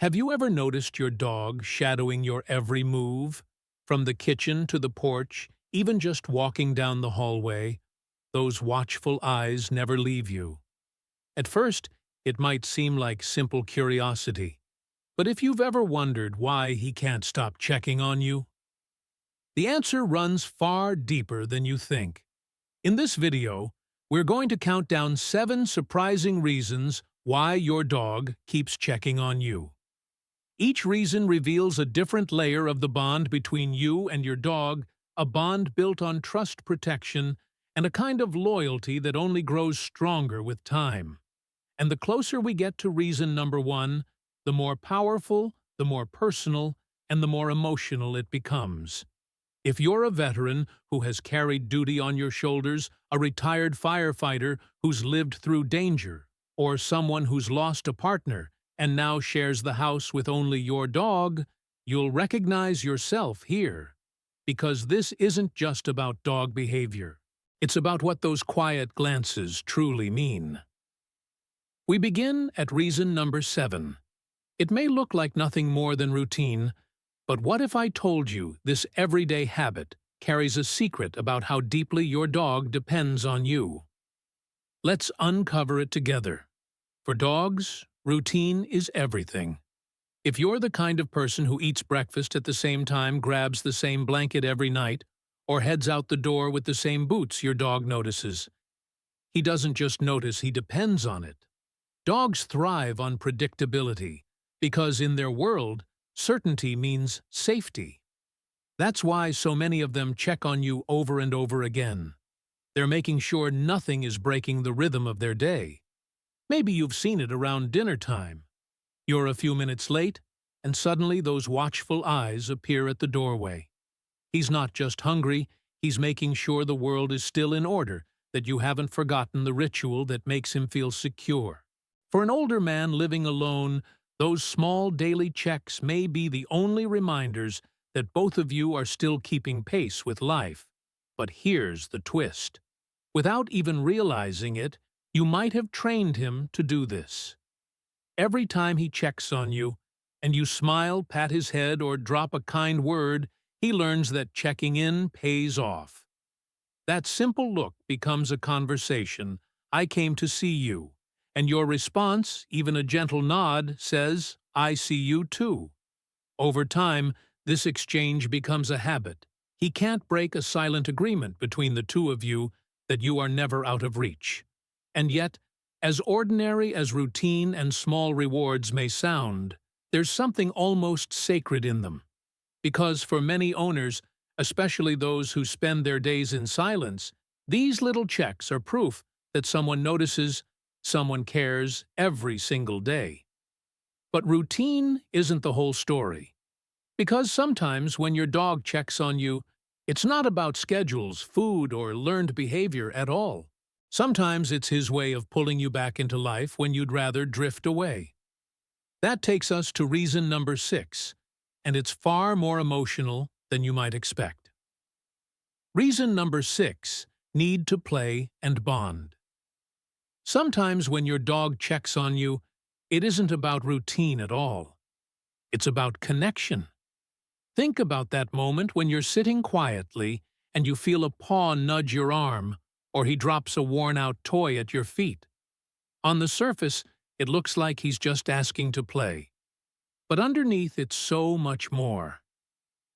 Have you ever noticed your dog shadowing your every move? From the kitchen to the porch, even just walking down the hallway, those watchful eyes never leave you. At first, it might seem like simple curiosity, but if you've ever wondered why he can't stop checking on you, the answer runs far deeper than you think. In this video, we're going to count down 7 surprising reasons why your dog keeps checking on you. Each reason reveals a different layer of the bond between you and your dog, a bond built on trust, protection, and a kind of loyalty that only grows stronger with time. And the closer we get to reason number 1, the more powerful, the more personal, and the more emotional it becomes. If you're a veteran who has carried duty on your shoulders, a retired firefighter who's lived through danger, or someone who's lost a partner and now shares the house with only your dog, you'll recognize yourself here. Because this isn't just about dog behavior. It's about what those quiet glances truly mean. We begin at reason number 7. It may look like nothing more than routine, but what if I told you this everyday habit carries a secret about how deeply your dog depends on you? Let's uncover it together. For dogs, routine is everything. If you're the kind of person who eats breakfast at the same time, grabs the same blanket every night, or heads out the door with the same boots your dog notices, he doesn't just notice, he depends on it. Dogs thrive on predictability because in their world, certainty means safety. That's why so many of them check on you over and over again. They're making sure nothing is breaking the rhythm of their day. Maybe you've seen it around dinner time. You're a few minutes late, and suddenly those watchful eyes appear at the doorway. He's not just hungry, he's making sure the world is still in order, that you haven't forgotten the ritual that makes him feel secure. For an older man living alone, those small daily checks may be the only reminders that both of you are still keeping pace with life. But here's the twist. Without even realizing it, you might have trained him to do this. Every time he checks on you, and you smile, pat his head, or drop a kind word, he learns that checking in pays off. That simple look becomes a conversation. I came to see you. And your response, even a gentle nod, says, I see you too. Over time, this exchange becomes a habit. He can't break a silent agreement between the two of you that you are never out of reach. And yet, as ordinary as routine and small rewards may sound, there's something almost sacred in them. Because for many owners, especially those who spend their days in silence, these little checks are proof that someone notices, someone cares every single day. But routine isn't the whole story. Because sometimes when your dog checks on you, it's not about schedules, food, or learned behavior at all. Sometimes it's his way of pulling you back into life when you'd rather drift away. That takes us to reason number 6, and it's far more emotional than you might expect. Reason number 6, need to play and bond. Sometimes when your dog checks on you, it isn't about routine at all. It's about connection. Think about that moment when you're sitting quietly and you feel a paw nudge your arm, or he drops a worn-out toy at your feet. On the surface, it looks like he's just asking to play. But underneath, it's so much more.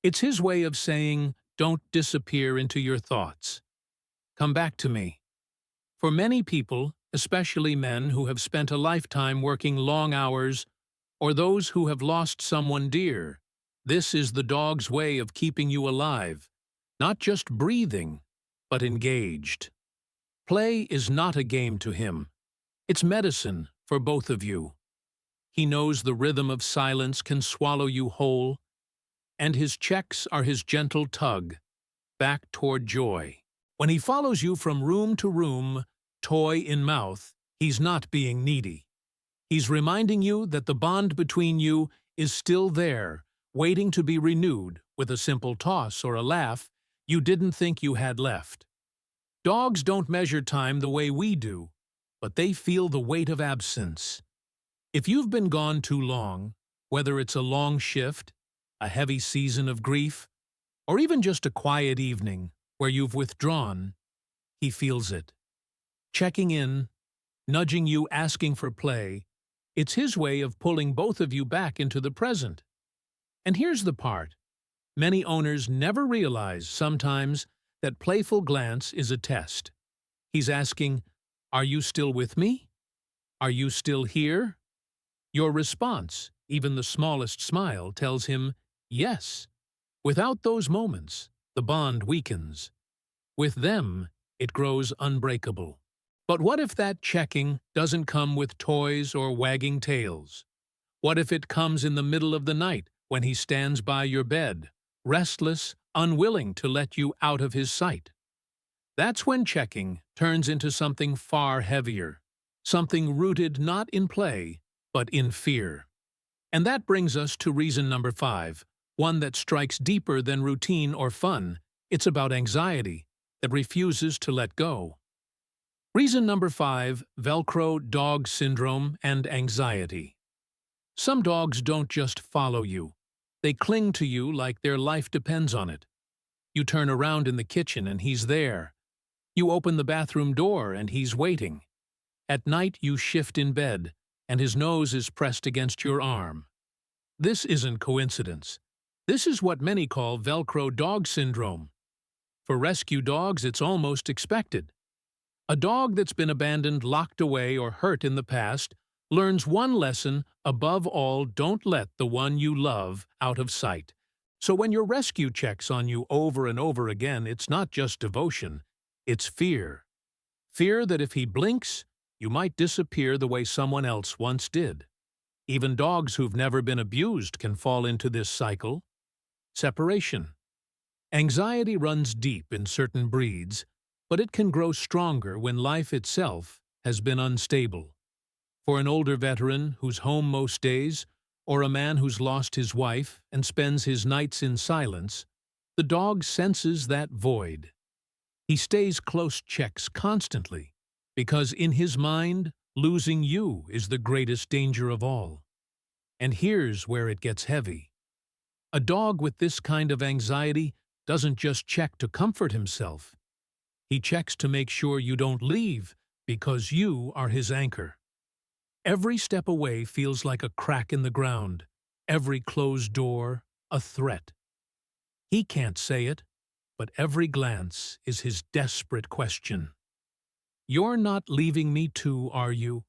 It's his way of saying, don't disappear into your thoughts. Come back to me. For many people, especially men who have spent a lifetime working long hours, or those who have lost someone dear, this is the dog's way of keeping you alive, not just breathing, but engaged. Play is not a game to him. It's medicine for both of you. He knows the rhythm of silence can swallow you whole, and his checks are his gentle tug back toward joy. When he follows you from room to room, toy in mouth, he's not being needy. He's reminding you that the bond between you is still there, waiting to be renewed with a simple toss or a laugh you didn't think you had left. Dogs don't measure time the way we do, but they feel the weight of absence. If you've been gone too long, Whether it's a long shift, a heavy season of grief, or even just a quiet evening where you've withdrawn, he feels it. Checking in, nudging you, asking for play, it's his way of pulling both of you back into the present. And here's the part. Many owners never realize sometimes that playful glance is a test. He's asking, "Are you still with me? Are you still here?" Your response, even the smallest smile, tells him, yes. Without those moments, the bond weakens. With them, it grows unbreakable. But what if that checking doesn't come with toys or wagging tails? What if it comes in the middle of the night when he stands by your bed, restless, unwilling to let you out of his sight? That's when checking turns into something far heavier, something rooted not in play, but in fear. And that brings us to reason number 5, one that strikes deeper than routine or fun. It's about anxiety that refuses to let go. Reason number 5, Velcro dog syndrome and anxiety. Some dogs don't just follow you. They cling to you like their life depends on it. You turn around in the kitchen and he's there. You open the bathroom door and he's waiting. At night you shift in bed, and his nose is pressed against your arm. This isn't coincidence. This is what many call Velcro dog syndrome. For rescue dogs, it's almost expected. A dog that's been abandoned, locked away, or hurt in the past learns one lesson: above all, don't let the one you love out of sight. So when your rescue checks on you over and over again, it's not just devotion, it's fear. Fear that if he blinks, you might disappear the way someone else once did. Even dogs who've never been abused can fall into this cycle. Separation. Anxiety runs deep in certain breeds, but it can grow stronger when life itself has been unstable. For an older veteran who's home most days, or a man who's lost his wife and spends his nights in silence, the dog senses that void. He stays close checks constantly, because in his mind, losing you is the greatest danger of all. And here's where it gets heavy. A dog with this kind of anxiety doesn't just check to comfort himself. He checks to make sure you don't leave, because you are his anchor. Every step away feels like a crack in the ground, every closed door a threat. He can't say it, but every glance is his desperate question. You're not leaving me too, are you?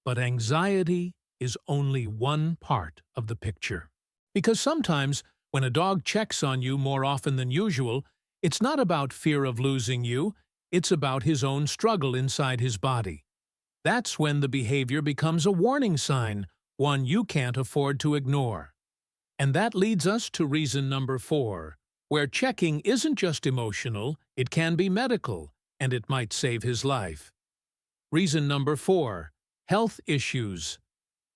But anxiety is only one part of the picture. Because sometimes, when a dog checks on you more often than usual, it's not about fear of losing you, it's about his own struggle inside his body. That's when the behavior becomes a warning sign, one you can't afford to ignore. And that leads us to reason number 4, where checking isn't just emotional, it can be medical, and it might save his life. Reason number 4, health issues.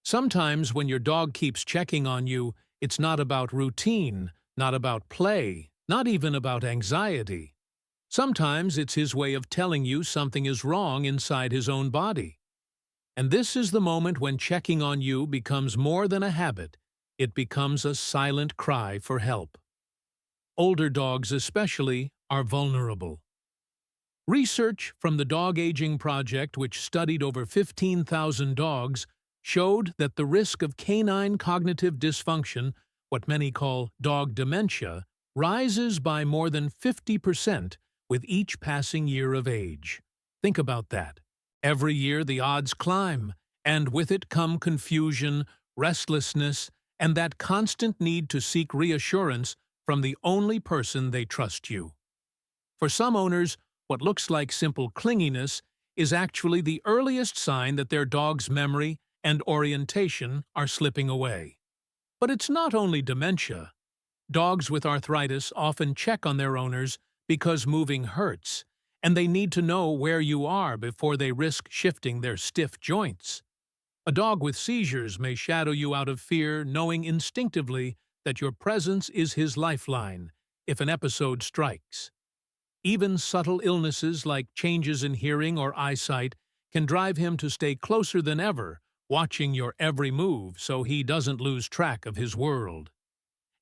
Sometimes when your dog keeps checking on you, it's not about routine, not about play, not even about anxiety. Sometimes it's his way of telling you something is wrong inside his own body. And this is the moment when checking on you becomes more than a habit. It becomes a silent cry for help. Older dogs especially are vulnerable. Research from the Dog Aging Project, which studied over 15,000 dogs, showed that the risk of canine cognitive dysfunction, what many call dog dementia, rises by more than 50% with each passing year of age. Think about that. Every year the odds climb, and with it come confusion, restlessness, and that constant need to seek reassurance from the only person they trust you. For some owners, what looks like simple clinginess is actually the earliest sign that their dog's memory and orientation are slipping away. But it's not only dementia. Dogs with arthritis often check on their owners because moving hurts, and they need to know where you are before they risk shifting their stiff joints. A dog with seizures may shadow you out of fear, knowing instinctively that your presence is his lifeline if an episode strikes. Even subtle illnesses like changes in hearing or eyesight can drive him to stay closer than ever watching your every move so he doesn't lose track of his world.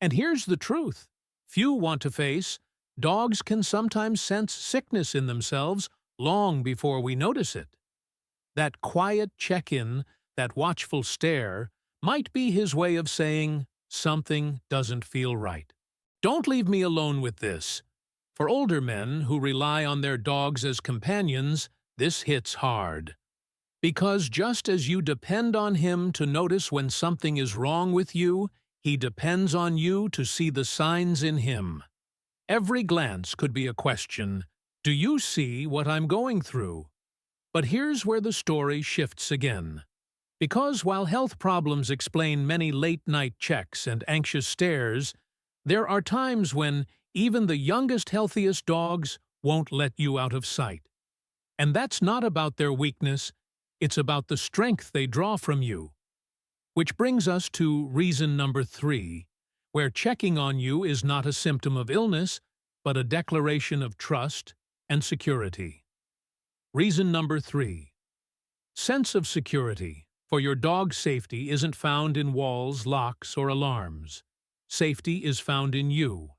And here's the truth. Few want to face, dogs can sometimes sense sickness in themselves long before we notice it. That quiet check-in, that watchful stare, might be his way of saying, something doesn't feel right. Don't leave me alone with this. For older men who rely on their dogs as companions, this hits hard. Because just as you depend on him to notice when something is wrong with you, he depends on you to see the signs in him. Every glance could be a question. Do you see what I'm going through? But here's where the story shifts again. Because while health problems explain many late-night checks and anxious stares, there are times when even the youngest, healthiest dogs won't let you out of sight. And that's not about their weakness, it's about the strength they draw from you. Which brings us to reason number 3, where checking on you is not a symptom of illness, but a declaration of trust and security. Reason number 3. Sense of security. For your dog's safety isn't found in walls, locks, or alarms. Safety is found in you.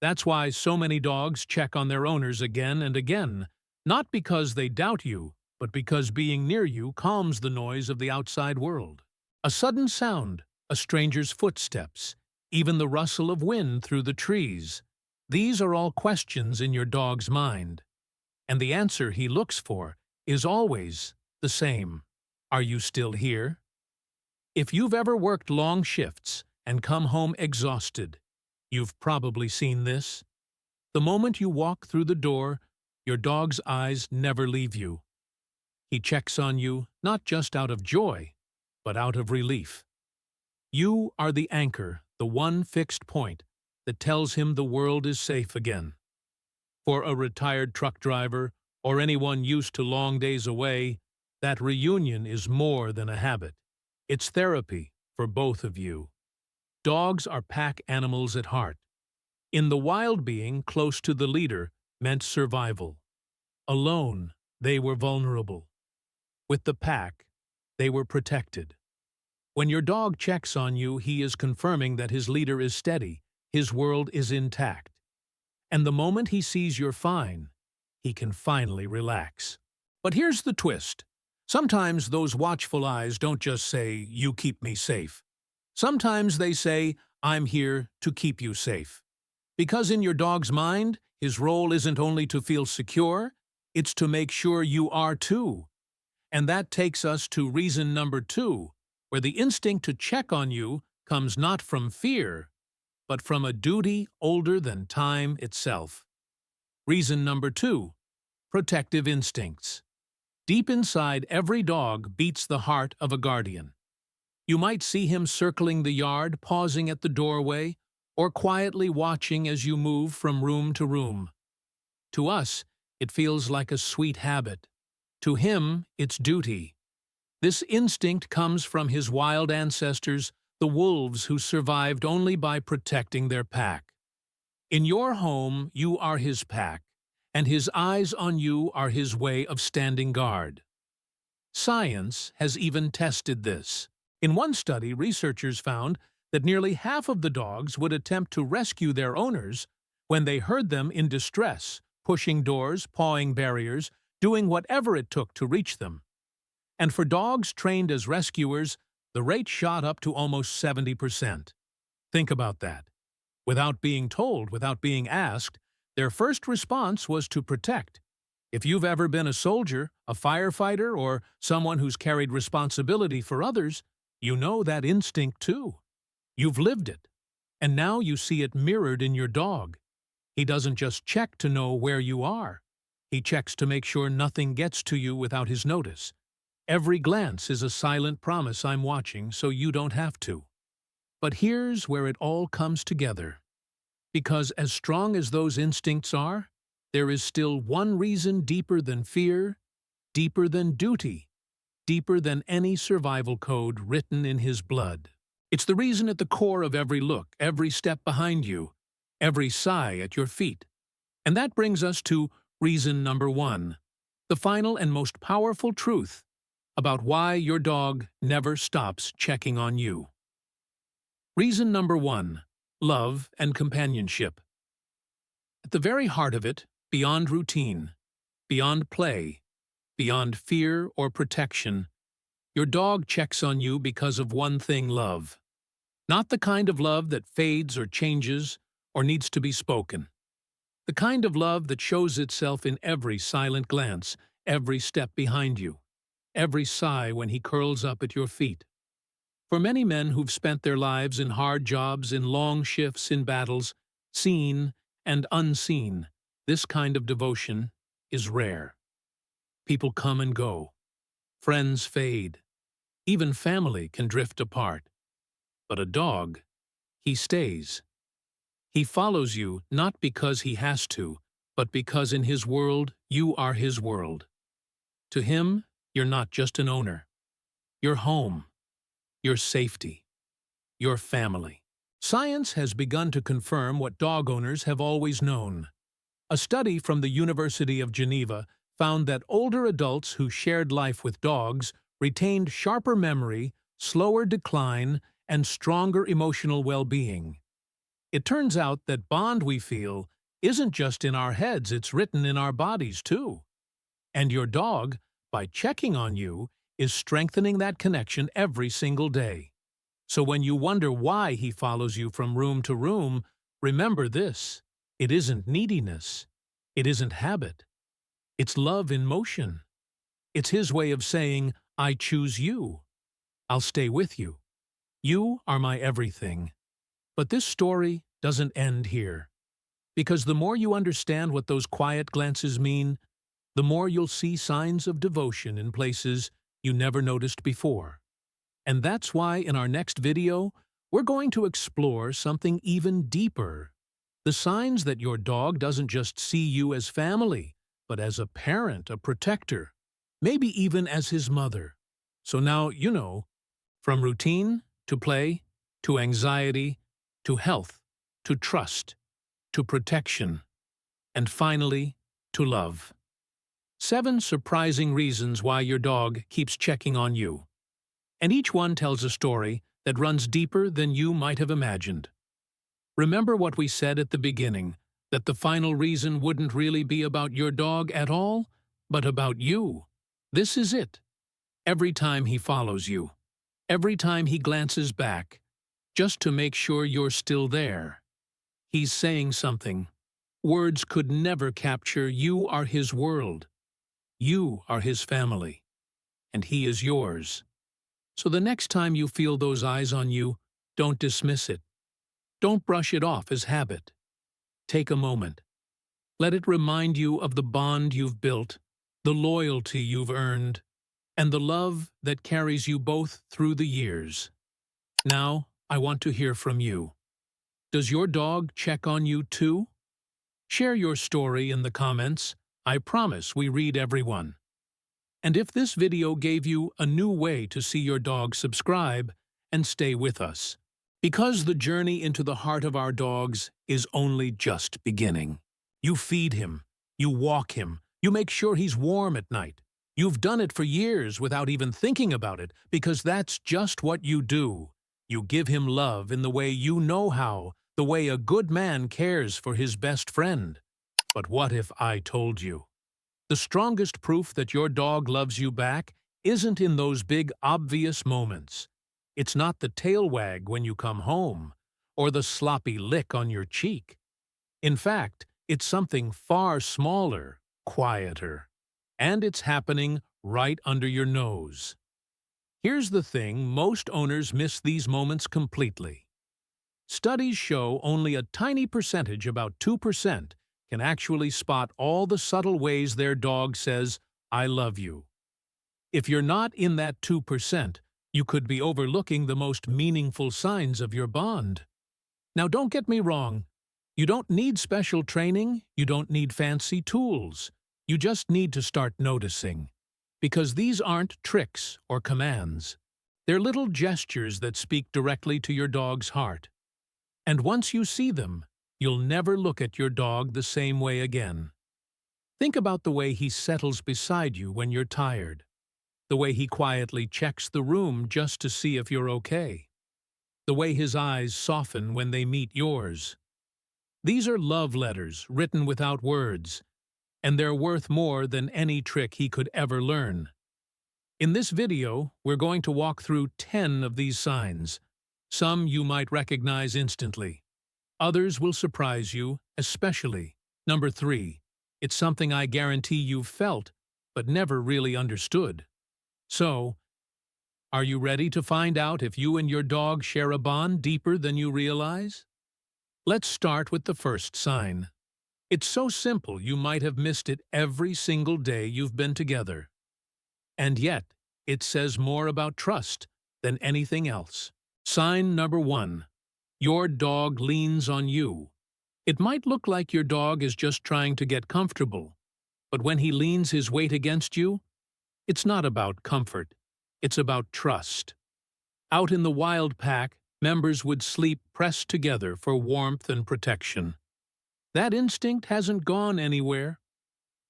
That's why so many dogs check on their owners again and again, not because they doubt you, but because being near you calms the noise of the outside world. A sudden sound, a stranger's footsteps, even the rustle of wind through the trees. These are all questions in your dog's mind. And the answer he looks for is always the same. Are you still here? If you've ever worked long shifts and come home exhausted, you've probably seen this. The moment you walk through the door, your dog's eyes never leave you. He checks on you not just out of joy, but out of relief. You are the anchor, the one fixed point that tells him the world is safe again. For a retired truck driver or anyone used to long days away, that reunion is more than a habit. It's therapy for both of you. Dogs are pack animals at heart. In the wild, being close to the leader meant survival. Alone, they were vulnerable. With the pack, they were protected. When your dog checks on you, he is confirming that his leader is steady, his world is intact. And the moment he sees you're fine, he can finally relax. But here's the twist. Sometimes those watchful eyes don't just say, "You keep me safe." Sometimes they say, "I'm here to keep you safe." Because in your dog's mind, his role isn't only to feel secure, it's to make sure you are too. And that takes us to reason number 2, where the instinct to check on you comes not from fear, but from a duty older than time itself. Reason number 2, protective instincts. Deep inside every dog beats the heart of a guardian. You might see him circling the yard, pausing at the doorway, or quietly watching as you move from room to room. To us, it feels like a sweet habit. To him, it's duty. This instinct comes from his wild ancestors, the wolves who survived only by protecting their pack. In your home, you are his pack, and his eyes on you are his way of standing guard. Science has even tested this. In one study, researchers found that nearly half of the dogs would attempt to rescue their owners when they heard them in distress, pushing doors, pawing barriers, doing whatever it took to reach them. And for dogs trained as rescuers, the rate shot up to almost 70%. Think about that. Without being told, without being asked, their first response was to protect. If you've ever been a soldier, a firefighter, or someone who's carried responsibility for others, you know that instinct too. You've lived it. And now you see it mirrored in your dog. He doesn't just check to know where you are. He checks to make sure nothing gets to you without his notice. Every glance is a silent promise, "I'm watching, so you don't have to." But here's where it all comes together. Because as strong as those instincts are, there is still one reason deeper than fear, deeper than duty, deeper than any survival code written in his blood. It's the reason at the core of every look, every step behind you, every sigh at your feet. And that brings us to reason number 1, the final and most powerful truth. about why your dog never stops checking on you. Reason number 1. Love and companionship. At the very heart of it, beyond routine, beyond play, beyond fear or protection, your dog checks on you because of one thing: love. Not the kind of love that fades or changes or needs to be spoken. The kind of love that shows itself in every silent glance, every step behind you, every sigh when he curls up at your feet. For many men who've spent their lives in hard jobs, in long shifts, in battles, seen and unseen, this kind of devotion is rare. People come and go. Friends fade. Even family can drift apart. But a dog, he stays. He follows you not because he has to, but because in his world, you are his world. To him, you're not just an owner. You're home. Your safety, your family. Science has begun to confirm what dog owners have always known. A study from the University of Geneva found that older adults who shared life with dogs retained sharper memory, slower decline, and stronger emotional well-being. It turns out that bond we feel isn't just in our heads, it's written in our bodies too. And your dog, by checking on you, is strengthening that connection every single day. So when you wonder why he follows you from room to room, remember this: it isn't neediness. It isn't habit. It's love in motion. It's his way of saying, I choose you. I'll stay with you. You are my everything. But this story doesn't end here. Because the more you understand what those quiet glances mean, the more you'll see signs of devotion in places you never noticed before. And that's why in our next video, we're going to explore something even deeper. The signs that your dog doesn't just see you as family, but as a parent, a protector, maybe even as his mother. So now you know, from routine to play, to anxiety, to health, to trust, to protection, and finally, to love. 7 surprising reasons why your dog keeps checking on you. And each one tells a story that runs deeper than you might have imagined. Remember what we said at the beginning, that the final reason wouldn't really be about your dog at all, but about you. This is it. Every time he follows you, every time he glances back, just to make sure you're still there, he's saying something. Words could never capture. You are his world. You are his family, and he is yours. So the next time you feel those eyes on you, don't dismiss it. Don't brush it off as habit. Take a moment. Let it remind you of the bond you've built, the loyalty you've earned, and the love that carries you both through the years. Now, I want to hear from you. Does your dog check on you too? Share your story in the comments. I promise we read everyone. And if this video gave you a new way to see your dog, subscribe and stay with us. Because the journey into the heart of our dogs is only just beginning. You feed him, you walk him, you make sure he's warm at night. You've done it for years without even thinking about it, because that's just what you do. You give him love in the way you know how, the way a good man cares for his best friend. But what if I told you? The strongest proof that your dog loves you back isn't in those big, obvious moments. It's not the tail wag when you come home, or the sloppy lick on your cheek. In fact, it's something far smaller, quieter, and it's happening right under your nose. Here's the thing: most owners miss these moments completely. Studies show only a tiny percentage, about 2%, can actually spot all the subtle ways their dog says, I love you. If you're not in that 2%, you could be overlooking the most meaningful signs of your bond. Now, don't get me wrong. You don't need special training, you don't need fancy tools. You just need to start noticing. Because these aren't tricks or commands. They're little gestures that speak directly to your dog's heart. And once you see them, you'll never look at your dog the same way again. Think about the way he settles beside you when you're tired. the way he quietly checks the room just to see if you're okay, the way his eyes soften when they meet yours. These are love letters written without words, and they're worth more than any trick he could ever learn. In this video, we're going to walk through 10 of these signs. Some you might recognize instantly. Others will surprise you, especially. Number 3. It's something I guarantee you've felt, but never really understood. So, are you ready to find out if you and your dog share a bond deeper than you realize? Let's start with the first sign. It's so simple you might have missed it every single day you've been together. And yet, it says more about trust than anything else. Sign number 1. Your dog leans on you. It might look like your dog is just trying to get comfortable, but when he leans his weight against you, it's not about comfort, it's about trust. Out in the wild pack, members would sleep pressed together for warmth and protection. That instinct hasn't gone anywhere.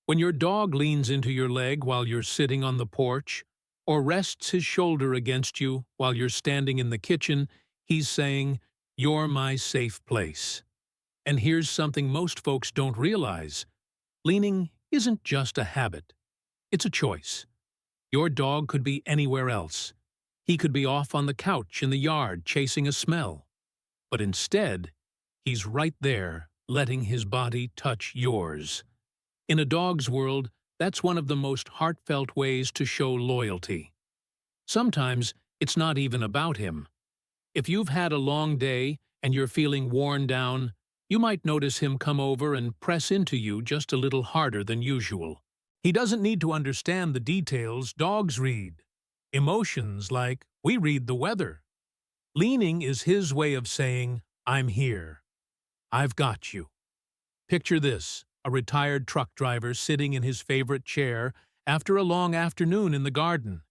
When your dog leans into your leg while you're sitting on the porch, or rests his shoulder against you while you're standing in the kitchen, he's saying, "You're my safe place." And here's something most folks don't realize. Leaning isn't just a habit. It's a choice. Your dog could be anywhere else. He could be off on the couch in the yard chasing a smell. But instead, he's right there, letting his body touch yours. In a dog's world, that's one of the most heartfelt ways to show loyalty. Sometimes, it's not even about him. If you've had a long day and you're feeling worn down, you might notice him come over and press into you just a little harder than usual. He doesn't need to understand the details dogs read. Emotions like, we read the weather. Leaning is his way of saying, I'm here. I've got you. Picture this, a retired truck driver sitting in his favorite chair after a long afternoon in the garden.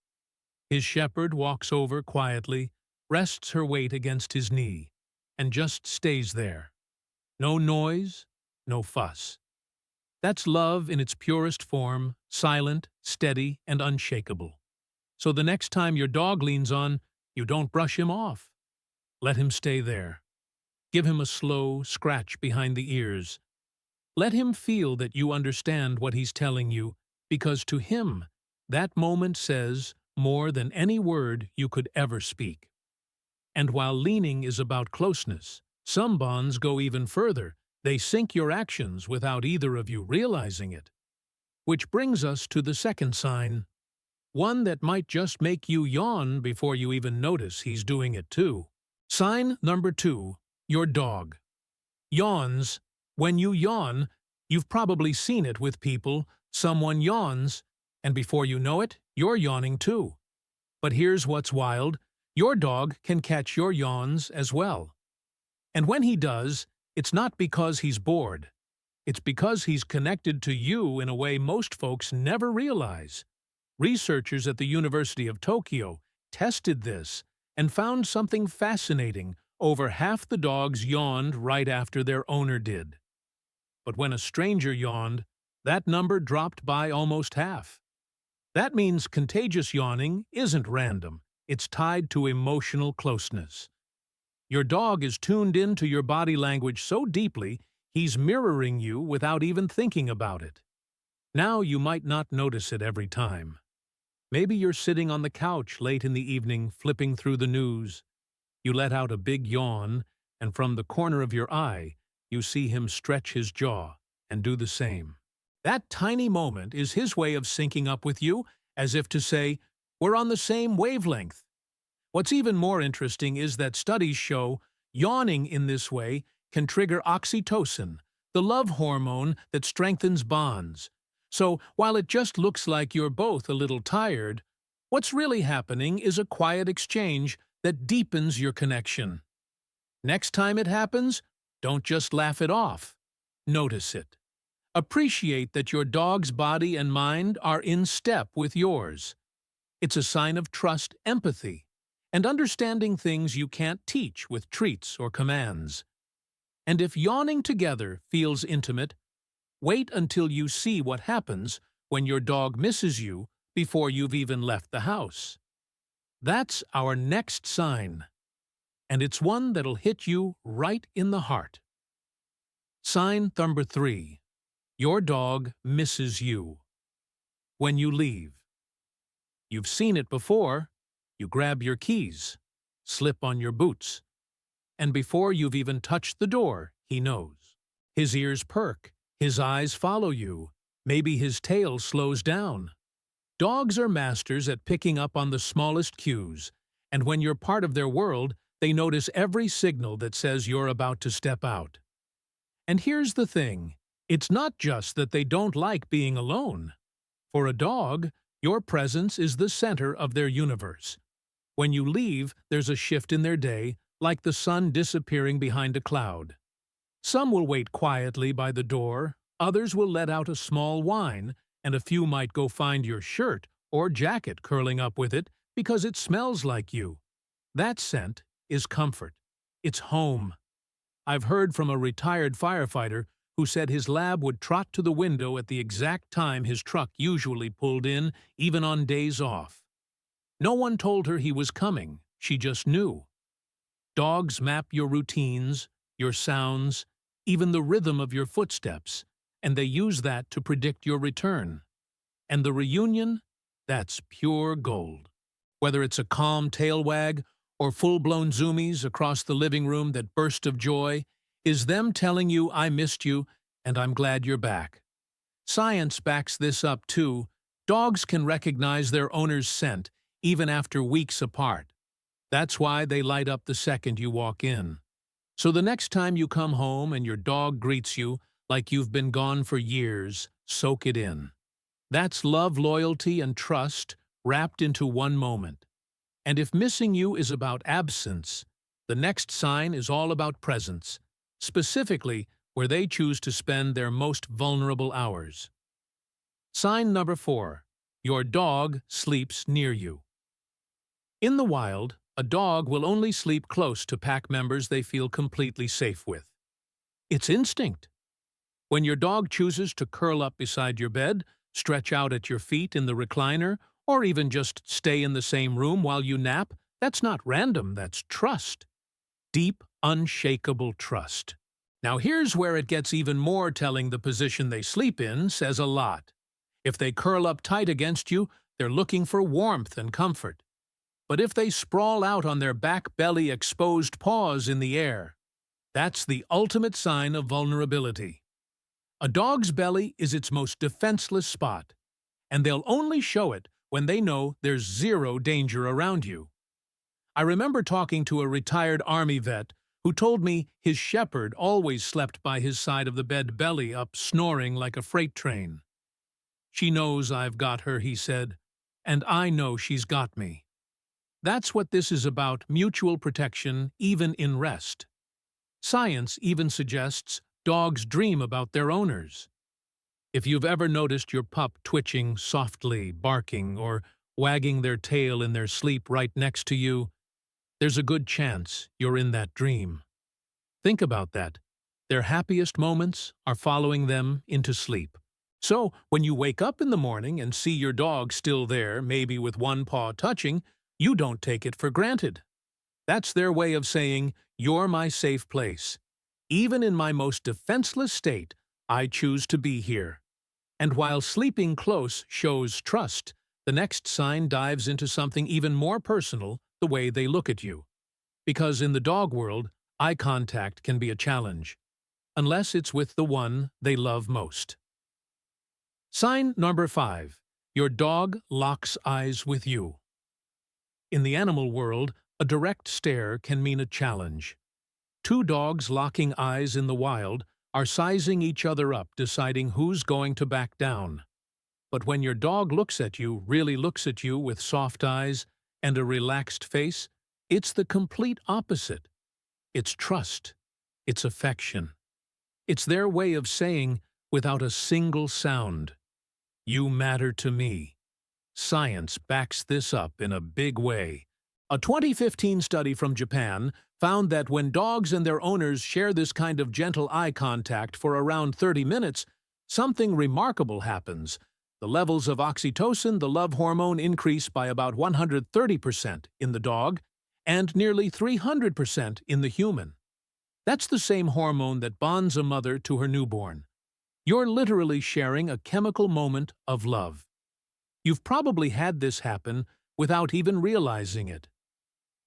His shepherd walks over quietly, rests her weight against his knee, and just stays there. No noise, no fuss. That's love in its purest form, silent, steady, and unshakable. So the next time your dog leans on, you don't brush him off. Let him stay there. Give him a slow scratch behind the ears. Let him feel that you understand what he's telling you, because to him, that moment says more than any word you could ever speak. And while leaning is about closeness, some bonds go even further. They sync your actions without either of you realizing it. Which brings us to the second sign. One that might just make you yawn before you even notice he's doing it too. Sign number 2, your dog. Yawns. When you yawn, you've probably seen it with people. Someone yawns, and before you know it, you're yawning too. But here's what's wild. Your dog can catch your yawns as well. And when he does, it's not because he's bored. It's because he's connected to you in a way most folks never realize. Researchers at the University of Tokyo tested this and found something fascinating. Over half the dogs yawned right after their owner did. But when a stranger yawned, that number dropped by almost half. That means contagious yawning isn't random. It's tied to emotional closeness. Your dog is tuned into your body language so deeply, he's mirroring you without even thinking about it. Now you might not notice it every time. Maybe you're sitting on the couch late in the evening flipping through the news. You let out a big yawn, and from the corner of your eye, you see him stretch his jaw and do the same. That tiny moment is his way of syncing up with you, as if to say, we're on the same wavelength. What's even more interesting is that studies show yawning in this way can trigger oxytocin, the love hormone that strengthens bonds. So while it just looks like you're both a little tired, what's really happening is a quiet exchange that deepens your connection. Next time it happens, don't just laugh it off. Notice it. Appreciate that your dog's body and mind are in step with yours. It's a sign of trust, empathy, and understanding things you can't teach with treats or commands. And if yawning together feels intimate, wait until you see what happens when your dog misses you before you've even left the house. That's our next sign, and it's one that'll hit you right in the heart. Sign number 3. Your dog misses you. When you leave. You've seen it before. You grab your keys, slip on your boots, and before you've even touched the door, he knows. His ears perk, his eyes follow you, maybe his tail slows down. Dogs are masters at picking up on the smallest cues, and when you're part of their world, they notice every signal that says you're about to step out. And here's the thing, it's not just that they don't like being alone. For a dog, your presence is the center of their universe. When you leave, there's a shift in their day, like the sun disappearing behind a cloud. Some will wait quietly by the door, others will let out a small whine, and a few might go find your shirt or jacket curling up with it because it smells like you. That scent is comfort. It's home. I've heard from a retired firefighter who said his lab would trot to the window at the exact time his truck usually pulled in, even on days off. No one told her he was coming, she just knew. Dogs map your routines, your sounds, even the rhythm of your footsteps, and they use that to predict your return. And the reunion? That's pure gold. Whether it's a calm tail wag or full-blown zoomies across the living room that burst of joy, is them telling you I missed you and I'm glad you're back. Science backs this up too. Dogs can recognize their owner's scent even after weeks apart. That's why they light up the second you walk in. So the next time you come home and your dog greets you like you've been gone for years, soak it in. That's love, loyalty, and trust wrapped into one moment. And if missing you is about absence, the next sign is all about presence, specifically where they choose to spend their most vulnerable hours. Sign number 4. Your dog sleeps near you. In the wild, a dog will only sleep close to pack members they feel completely safe with. It's instinct. When your dog chooses to curl up beside your bed, stretch out at your feet in the recliner, or even just stay in the same room while you nap, that's not random, that's trust. Deep, unshakable trust. Now here's where it gets even more telling. The position they sleep in says a lot. If they curl up tight against you, they're looking for warmth and comfort. But if they sprawl out on their back belly, exposed paws in the air, that's the ultimate sign of vulnerability. A dog's belly is its most defenseless spot, and they'll only show it when they know there's zero danger around you. I remember talking to a retired Army vet who told me his shepherd always slept by his side of the bed, belly up, snoring like a freight train. "She knows I've got her," he said, "and I know she's got me." That's what this is about, mutual protection, even in rest. Science even suggests dogs dream about their owners. If you've ever noticed your pup twitching softly, barking, or wagging their tail in their sleep right next to you, there's a good chance you're in that dream. Think about that. Their happiest moments are following them into sleep. So, when you wake up in the morning and see your dog still there, maybe with one paw touching, you don't take it for granted. That's their way of saying, "You're my safe place. Even in my most defenseless state, I choose to be here." And while sleeping close shows trust, the next sign dives into something even more personal, the way they look at you. Because in the dog world, eye contact can be a challenge, unless it's with the one they love most. Sign number 5. Your dog locks eyes with you. In the animal world, a direct stare can mean a challenge. Two dogs locking eyes in the wild are sizing each other up, deciding who's going to back down. But when your dog looks at you, really looks at you with soft eyes and a relaxed face, it's the complete opposite. It's trust. It's affection. It's their way of saying, without a single sound, "You matter to me." Science backs this up in a big way. A 2015 study from Japan found that when dogs and their owners share this kind of gentle eye contact for around 30 minutes, something remarkable happens. The levels of oxytocin, the love hormone, increase by about 130% in the dog and nearly 300% in the human. That's the same hormone that bonds a mother to her newborn. You're literally sharing a chemical moment of love. You've probably had this happen without even realizing it.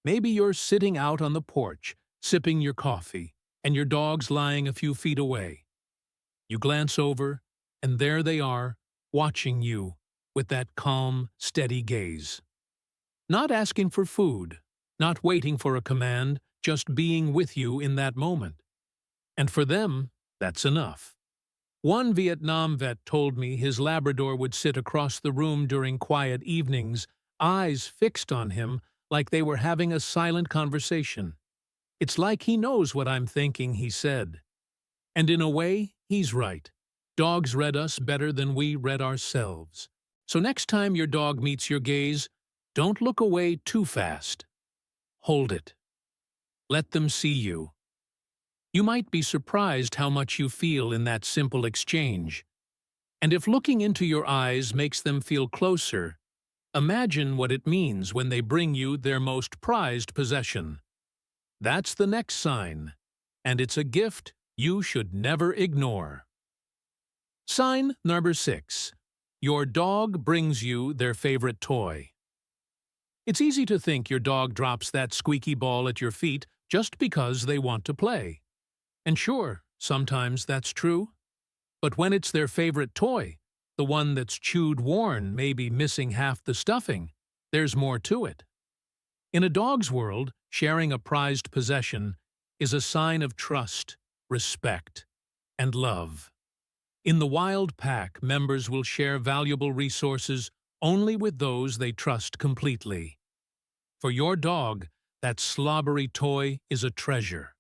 Maybe you're sitting out on the porch, sipping your coffee, and your dog's lying a few feet away. You glance over, and there they are, watching you with that calm, steady gaze. Not asking for food, not waiting for a command, just being with you in that moment. And for them, that's enough. One Vietnam vet told me his Labrador would sit across the room during quiet evenings, eyes fixed on him like they were having a silent conversation. "It's like he knows what I'm thinking," he said. And in a way, he's right. Dogs read us better than we read ourselves. So next time your dog meets your gaze, don't look away too fast. Hold it. Let them see you. You might be surprised how much you feel in that simple exchange. And if looking into your eyes makes them feel closer, imagine what it means when they bring you their most prized possession. That's the next sign, and it's a gift you should never ignore. Sign number 6. Your dog brings you their favorite toy. It's easy to think your dog drops that squeaky ball at your feet just because they want to play. And sure, sometimes that's true. But when it's their favorite toy, the one that's chewed worn, maybe missing half the stuffing, there's more to it. In a dog's world, sharing a prized possession is a sign of trust, respect, and love. In the wild pack, members will share valuable resources only with those they trust completely. For your dog, that slobbery toy is a treasure.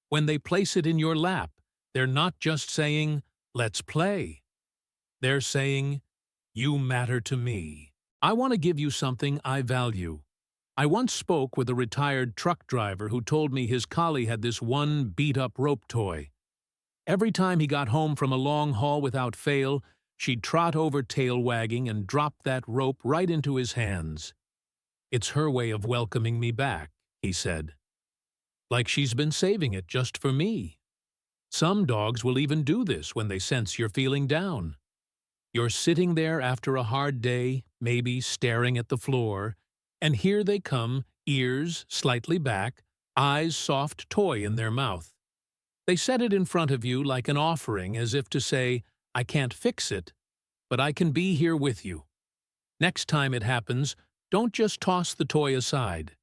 When they place it in your lap, they're not just saying, "Let's play." They're saying, "You matter to me. I want to give you something I value." I once spoke with a retired truck driver who told me his collie had this one beat-up rope toy. Every time he got home from a long haul without fail, she'd trot over tail wagging and drop that rope right into his hands. "It's her way of welcoming me back," he said. "Like she's been saving it just for me." Some dogs will even do this when they sense you're feeling down. You're sitting there after a hard day, maybe staring at the floor, and here they come, ears slightly back, eyes soft toy in their mouth. They set it in front of you like an offering, as if to say, "I can't fix it, but I can be here with you." Next time it happens, don't just toss the toy aside.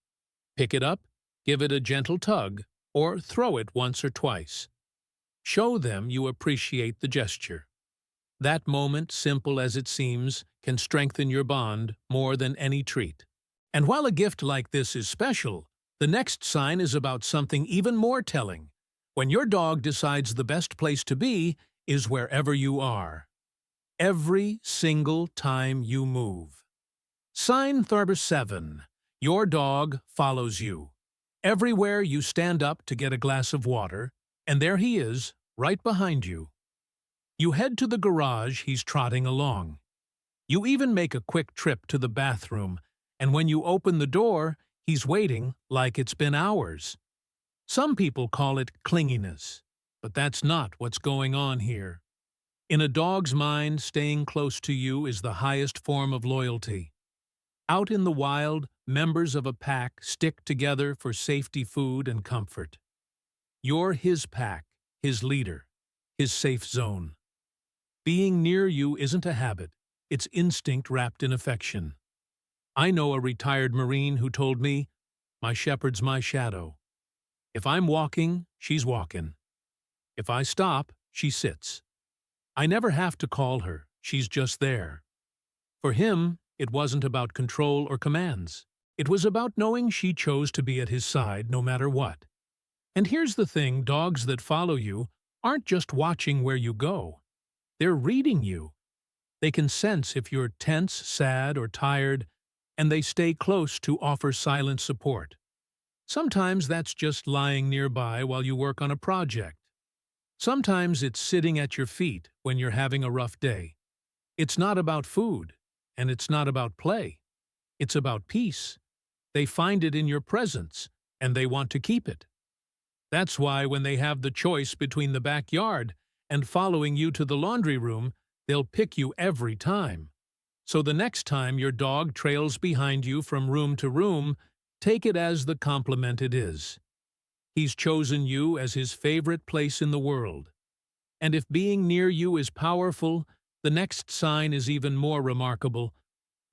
Pick it up, give it a gentle tug, or throw it once or twice. Show them you appreciate the gesture. That moment, simple as it seems, can strengthen your bond more than any treat. And while a gift like this is special, the next sign is about something even more telling. When your dog decides the best place to be is wherever you are. Every single time you move. Sign number 7. Your dog follows you. Everywhere you stand up to get a glass of water, and there he is, right behind you. You head to the garage, he's trotting along. You even make a quick trip to the bathroom, and when you open the door, he's waiting like it's been hours. Some people call it clinginess, but that's not what's going on here. In a dog's mind, staying close to you is the highest form of loyalty. Out in the wild, members of a pack stick together for safety, food, and comfort. You're his pack, his leader, his safe zone. Being near you isn't a habit, it's instinct wrapped in affection. I know a retired Marine who told me, "My shepherd's my shadow. If I'm walking, she's walking. If I stop, she sits. I never have to call her, she's just there." For him, it wasn't about control or commands. It was about knowing she chose to be at his side no matter what. And here's the thing, dogs that follow you aren't just watching where you go. They're reading you. They can sense if you're tense, sad, or tired, and they stay close to offer silent support. Sometimes that's just lying nearby while you work on a project. Sometimes it's sitting at your feet when you're having a rough day. It's not about food, and it's not about play. It's about peace. They find it in your presence, and they want to keep it. That's why when they have the choice between the backyard and following you to the laundry room, they'll pick you every time. So the next time your dog trails behind you from room to room, take it as the compliment it is. He's chosen you as his favorite place in the world. And if being near you is powerful, the next sign is even more remarkable.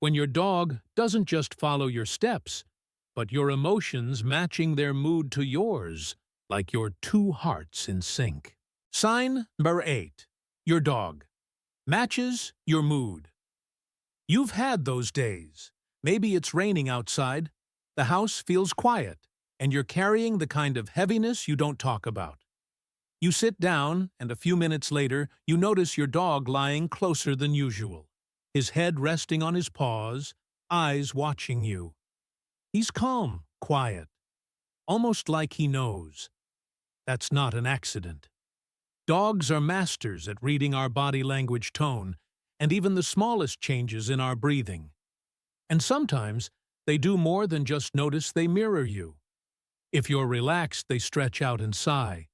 When your dog doesn't just follow your steps, but your emotions matching their mood to yours, like your two hearts in sync. Sign number 8. Your dog matches your mood. You've had those days. Maybe it's raining outside, the house feels quiet, and you're carrying the kind of heaviness you don't talk about. You sit down, and a few minutes later, you notice your dog lying closer than usual, his head resting on his paws, eyes watching you. He's calm, quiet, almost like he knows. That's not an accident. Dogs are masters at reading our body language tone, and even the smallest changes in our breathing. And sometimes, they do more than just notice, they mirror you. If you're relaxed, they stretch out and sigh.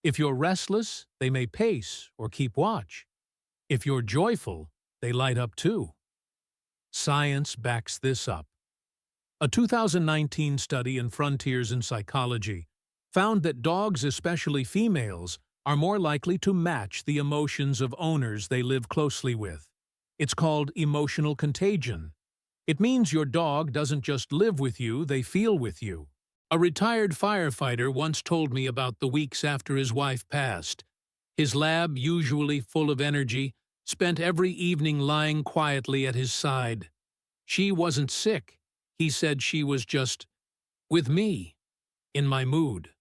If you're restless, they may pace or keep watch. If you're joyful, they light up too. Science backs this up. A 2019 study in Frontiers in Psychology found that dogs, especially females, are more likely to match the emotions of owners they live closely with. It's called emotional contagion. It means your dog doesn't just live with you, they feel with you. A retired firefighter once told me about the weeks after his wife passed. His lab, usually full of energy, spent every evening lying quietly at his side. She wasn't sick. He said she was just with me, in my mood.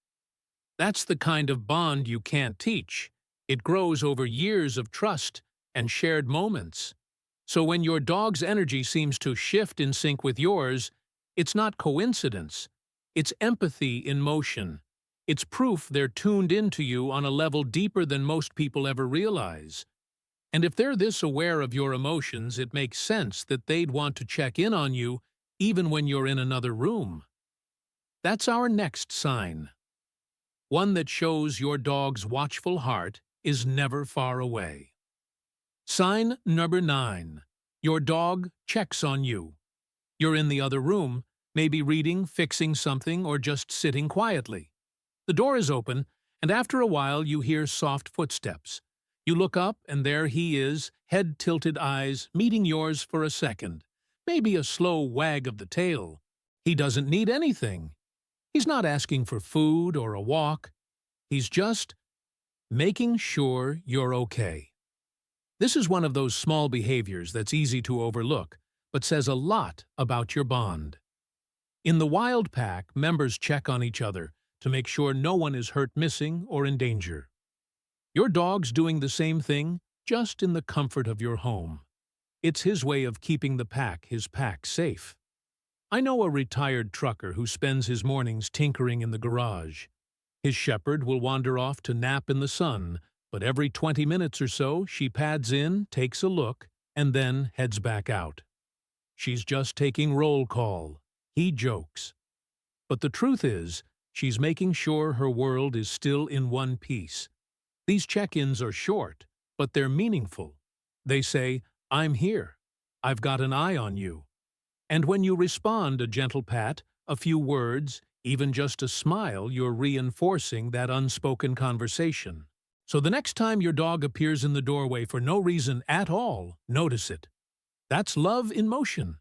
That's the kind of bond you can't teach. It grows over years of trust and shared moments. So when your dog's energy seems to shift in sync with yours, it's not coincidence. It's empathy in motion. It's proof they're tuned into you on a level deeper than most people ever realize. And if they're this aware of your emotions, it makes sense that they'd want to check in on you even when you're in another room. That's our next sign. One that shows your dog's watchful heart is never far away. Sign number 9. Your dog checks on you. You're in the other room, maybe reading, fixing something, or just sitting quietly. The door is open, and after a while you hear soft footsteps. You look up, and there he is, head-tilted eyes, meeting yours for a second. Maybe a slow wag of the tail. He doesn't need anything. He's not asking for food or a walk. He's just making sure you're okay. This is one of those small behaviors that's easy to overlook, but says a lot about your bond. In the wild pack, members check on each other to make sure no one is hurt, missing, or in danger. Your dog's doing the same thing, just in the comfort of your home. It's his way of keeping his pack safe. I know a retired trucker who spends his mornings tinkering in the garage. His shepherd will wander off to nap in the sun, but every 20 minutes or so she pads in, takes a look, and then heads back out. She's just taking roll call. He jokes. But the truth is, she's making sure her world is still in one piece. These check-ins are short, but they're meaningful. They say, "I'm here. I've got an eye on you." And when you respond, a gentle pat, a few words, even just a smile, you're reinforcing that unspoken conversation. So the next time your dog appears in the doorway for no reason at all, notice it. That's love in motion.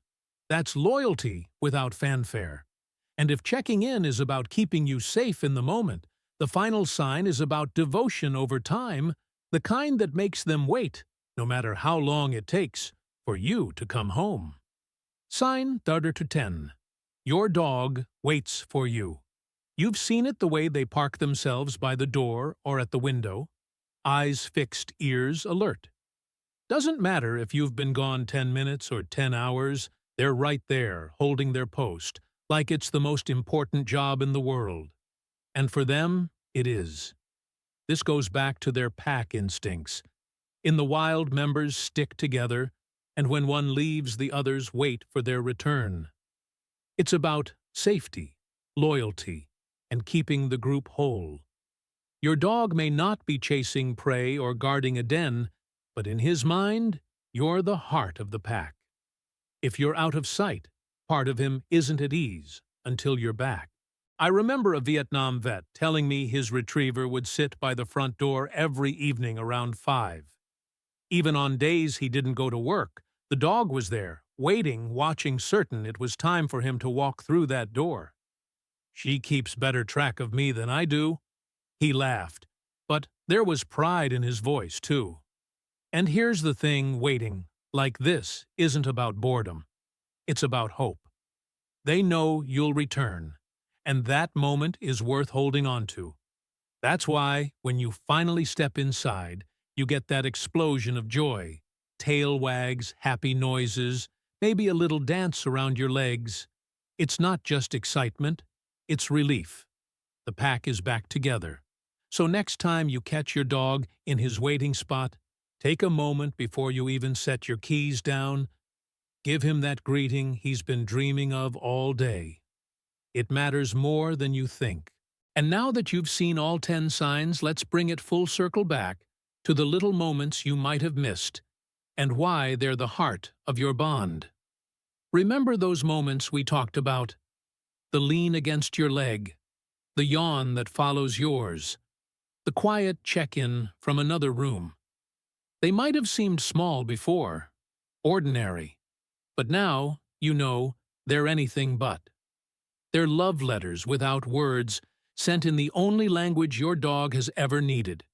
That's loyalty without fanfare. And if checking in is about keeping you safe in the moment, the final sign is about devotion over time, the kind that makes them wait, no matter how long it takes, for you to come home. Sign number 10. Your dog waits for you. You've seen it the way they park themselves by the door or at the window. Eyes fixed, ears alert. Doesn't matter if you've been gone 10 minutes or 10 hours, they're right there, holding their post, like it's the most important job in the world. And for them, it is. This goes back to their pack instincts. In the wild, members stick together, and when one leaves, the others wait for their return. It's about safety, loyalty, and keeping the group whole. Your dog may not be chasing prey or guarding a den, but in his mind, you're the heart of the pack. If you're out of sight, part of him isn't at ease until you're back. I remember a Vietnam vet telling me his retriever would sit by the front door every evening around 5. Even on days he didn't go to work, the dog was there, waiting, watching, certain it was time for him to walk through that door. "She keeps better track of me than I do." He laughed, but there was pride in his voice, too. And here's the thing: waiting like this isn't about boredom. It's about hope. They know you'll return, and that moment is worth holding on to. That's why, when you finally step inside, you get that explosion of joy. Tail wags, happy noises, maybe a little dance around your legs. It's not just excitement, it's relief. The pack is back together. So next time you catch your dog in his waiting spot, take a moment before you even set your keys down. Give him that greeting he's been dreaming of all day. It matters more than you think. And now that you've seen all 10 signs, let's bring it full circle back to the little moments you might have missed and why they're the heart of your bond. Remember those moments we talked about? The lean against your leg, the yawn that follows yours, the quiet check-in from another room. They might have seemed small before, ordinary, but now, you know, they're anything but. They're love letters without words, sent in the only language your dog has ever needed.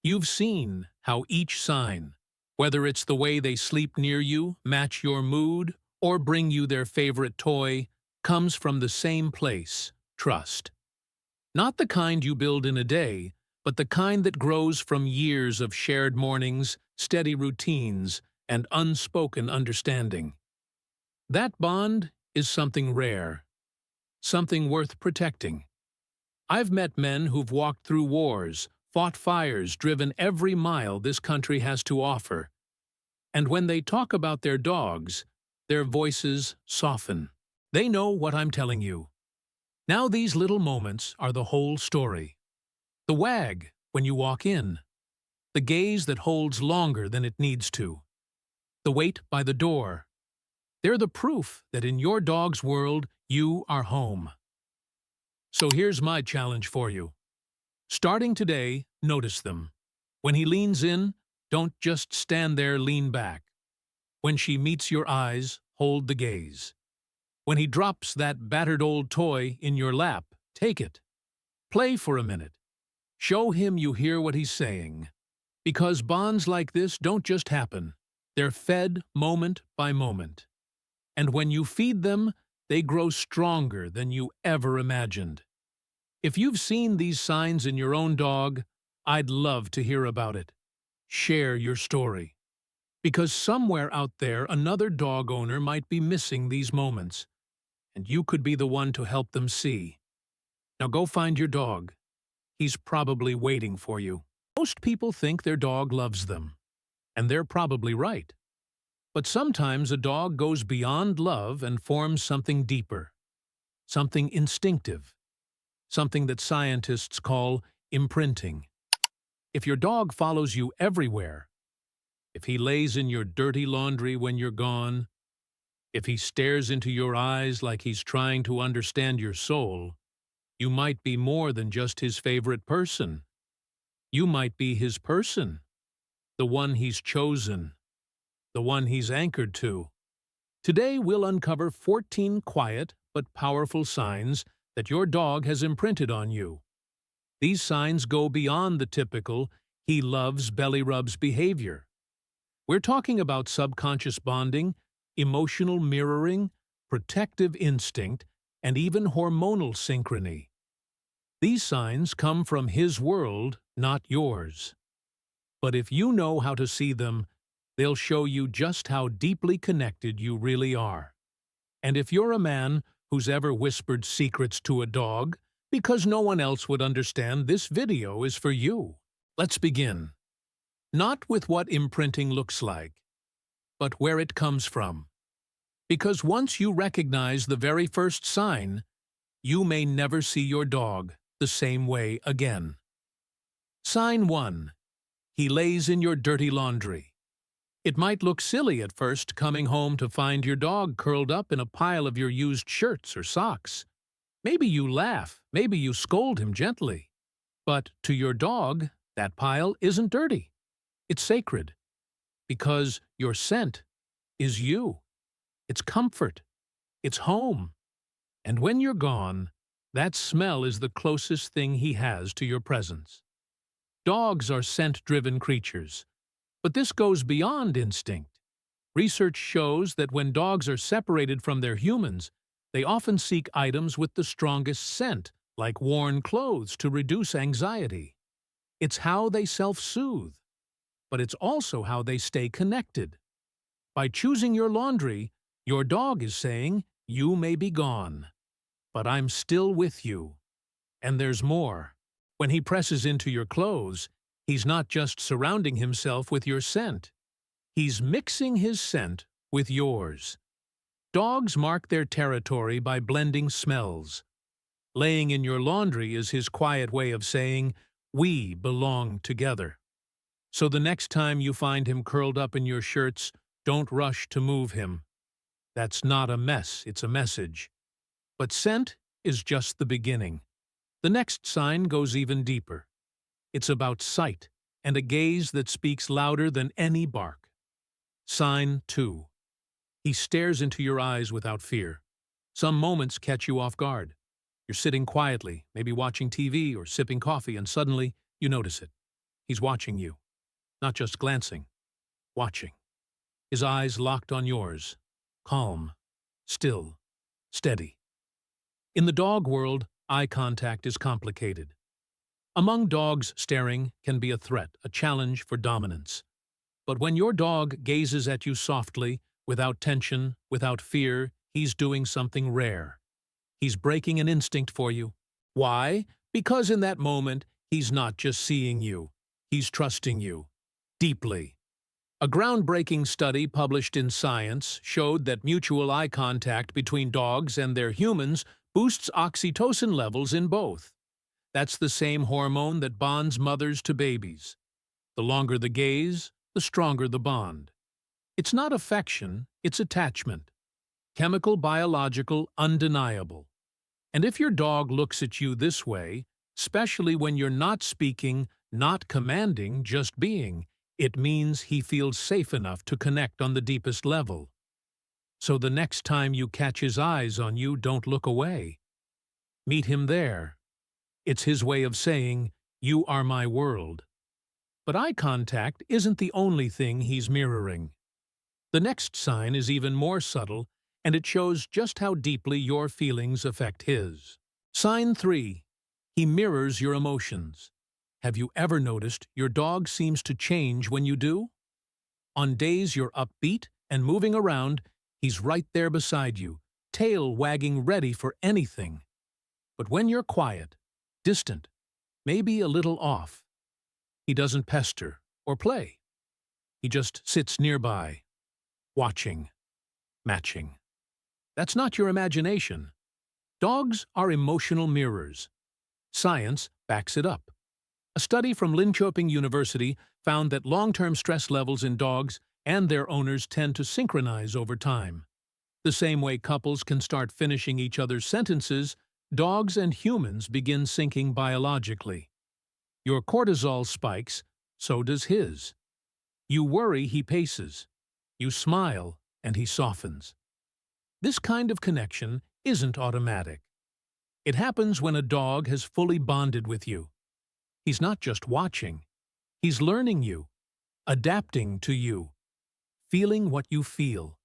You've seen how each sign, whether it's the way they sleep near you, match your mood, or bring you their favorite toy, comes from the same place: trust. Not the kind you build in a day, but the kind that grows from years of shared mornings, steady routines, and unspoken understanding. That bond is something rare, something worth protecting. I've met men who've walked through wars, fought fires, driven every mile this country has to offer. And when they talk about their dogs, their voices soften. They know what I'm telling you. Now these little moments are the whole story. The wag when you walk in, the gaze that holds longer than it needs to, the wait by the door. They're the proof that in your dog's world, you are home. So here's my challenge for you. Starting today, notice them. When he leans in, don't just stand there, lean back. When she meets your eyes, hold the gaze. When he drops that battered old toy in your lap, take it. Play for a minute. Show him you hear what he's saying. Because bonds like this don't just happen. They're fed moment by moment. And when you feed them, they grow stronger than you ever imagined. If you've seen these signs in your own dog, I'd love to hear about it. Share your story. Because somewhere out there, another dog owner might be missing these moments, and you could be the one to help them see. Now go find your dog. He's probably waiting for you. Most people think their dog loves them, and they're probably right. But sometimes a dog goes beyond love and forms something deeper, something instinctive, something that scientists call imprinting. If your dog follows you everywhere, if he lays in your dirty laundry when you're gone, if he stares into your eyes like he's trying to understand your soul, you might be more than just his favorite person. You might be his person, the one he's chosen, the one he's anchored to. Today we'll uncover 14 quiet but powerful signs that your dog has imprinted on you. These signs go beyond the typical "he loves belly rubs" behavior. We're talking about subconscious bonding, emotional mirroring, protective instinct, and even hormonal synchrony. These signs come from his world, not yours. But if you know how to see them, they'll show you just how deeply connected you really are. And if you're a man who's ever whispered secrets to a dog because no one else would understand, this video is for you. Let's begin. Not with what imprinting looks like, but where it comes from. Because once you recognize the very first sign, you may never see your dog the same way again. Sign 1. He lays in your dirty laundry. It might look silly at first coming home to find your dog curled up in a pile of your used shirts or socks. Maybe you laugh, maybe you scold him gently. But to your dog, that pile isn't dirty. It's sacred. Because your scent is you. It's comfort. It's home. And when you're gone, that smell is the closest thing he has to your presence. Dogs are scent-driven creatures. But this goes beyond instinct. Research shows that when dogs are separated from their humans, they often seek items with the strongest scent, like worn clothes, to reduce anxiety. It's how they self-soothe. But it's also how they stay connected. By choosing your laundry, your dog is saying, "You may be gone, but I'm still with you." And there's more. When he presses into your clothes, he's not just surrounding himself with your scent. He's mixing his scent with yours. Dogs mark their territory by blending smells. Laying in your laundry is his quiet way of saying, "We belong together." So the next time you find him curled up in your shirts, don't rush to move him. That's not a mess, it's a message. But scent is just the beginning. The next sign goes even deeper. It's about sight and a gaze that speaks louder than any bark. Sign 2. He stares into your eyes without fear. Some moments catch you off guard. You're sitting quietly, maybe watching TV or sipping coffee, and suddenly you notice it. He's watching you. Not just glancing. Watching. His eyes locked on yours. Calm. Still. Steady. In the dog world, eye contact is complicated. Among dogs, staring can be a threat, a challenge for dominance. But when your dog gazes at you softly, without tension, without fear, he's doing something rare. He's breaking an instinct for you. Why? Because in that moment, he's not just seeing you. He's trusting you. Deeply. A groundbreaking study published in Science showed that mutual eye contact between dogs and their humans boosts oxytocin levels in both. That's the same hormone that bonds mothers to babies. The longer the gaze, the stronger the bond. It's not affection, it's attachment. Chemical, biological, undeniable. And if your dog looks at you this way, especially when you're not speaking, not commanding, just being, it means he feels safe enough to connect on the deepest level. So the next time you catch his eyes on you, don't look away. Meet him there. It's his way of saying, "You are my world." But eye contact isn't the only thing he's mirroring. The next sign is even more subtle, and it shows just how deeply your feelings affect his. Sign 3. He mirrors your emotions. Have you ever noticed your dog seems to change when you do? On days you're upbeat and moving around, he's right there beside you, tail wagging ready for anything. But when you're quiet, distant, maybe a little off, he doesn't pester or play. He just sits nearby, watching, matching. That's not your imagination. Dogs are emotional mirrors. Science backs it up. A study from Linköping University found that long-term stress levels in dogs and their owners tend to synchronize over time. The same way couples can start finishing each other's sentences, dogs and humans begin syncing biologically. Your cortisol spikes, so does his. You worry, he paces. You smile, and he softens. This kind of connection isn't automatic. It happens when a dog has fully bonded with you. He's not just watching. He's learning you, adapting to you, feeling what you feel.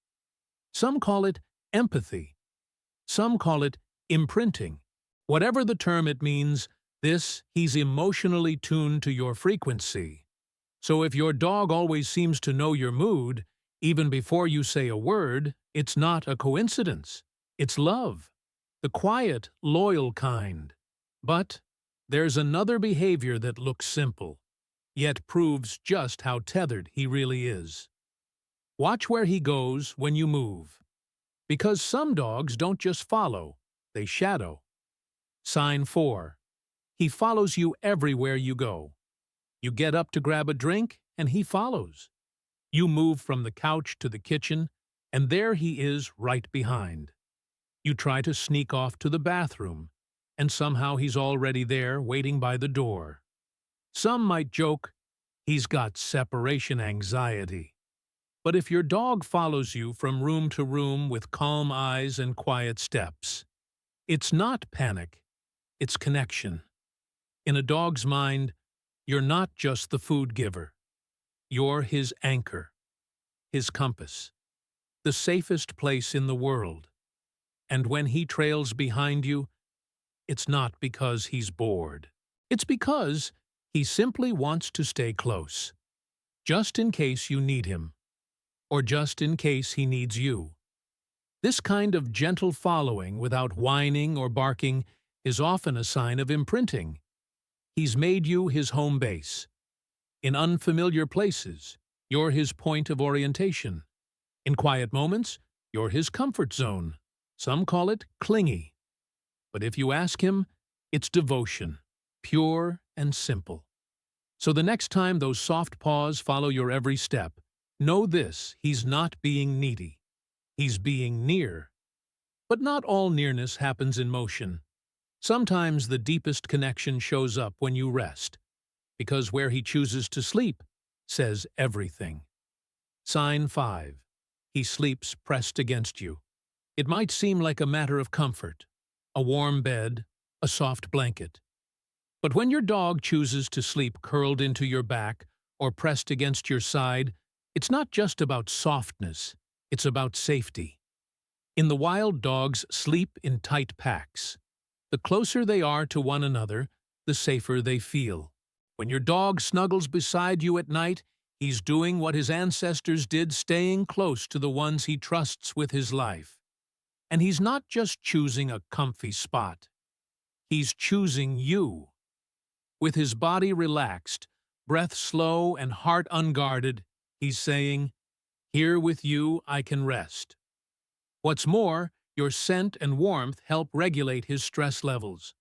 Some call it empathy. Some call it imprinting. Whatever the term it means, he's emotionally tuned to your frequency. So if your dog always seems to know your mood, even before you say a word, it's not a coincidence. It's love. The quiet, loyal kind. But there's another behavior that looks simple. yet proves just how tethered he really is. Watch where he goes when you move, because some dogs don't just follow, they shadow. Sign 4. He follows you everywhere you go. You get up to grab a drink, and he follows. You move from the couch to the kitchen, and there he is right behind. You try to sneak off to the bathroom, and somehow he's already there waiting by the door. Some might joke, he's got separation anxiety. But if your dog follows you from room to room with calm eyes and quiet steps, it's not panic, it's connection. In a dog's mind, you're not just the food giver. You're his anchor, his compass, the safest place in the world. And when he trails behind you, it's not because he's bored. It's because he simply wants to stay close, just in case you need him, or just in case he needs you. This kind of gentle following without whining or barking is often a sign of imprinting. He's made you his home base. In unfamiliar places, you're his point of orientation. In quiet moments, you're his comfort zone. Some call it clingy. But if you ask him, it's devotion, pure and simple. So the next time those soft paws follow your every step, know this: he's not being needy. He's being near. But not all nearness happens in motion. Sometimes the deepest connection shows up when you rest, because where he chooses to sleep says everything. Sign 5. He sleeps pressed against you. It might seem like a matter of comfort, a warm bed, a soft blanket. But when your dog chooses to sleep curled into your back or pressed against your side, it's not just about softness, it's about safety. In the wild, dogs sleep in tight packs. The closer they are to one another, the safer they feel. When your dog snuggles beside you at night, he's doing what his ancestors did, staying close to the ones he trusts with his life. And he's not just choosing a comfy spot. He's choosing you. With his body relaxed, breath slow, and heart unguarded, he's saying, "Here with you I can rest." What's more, your scent and warmth help regulate his stress levels.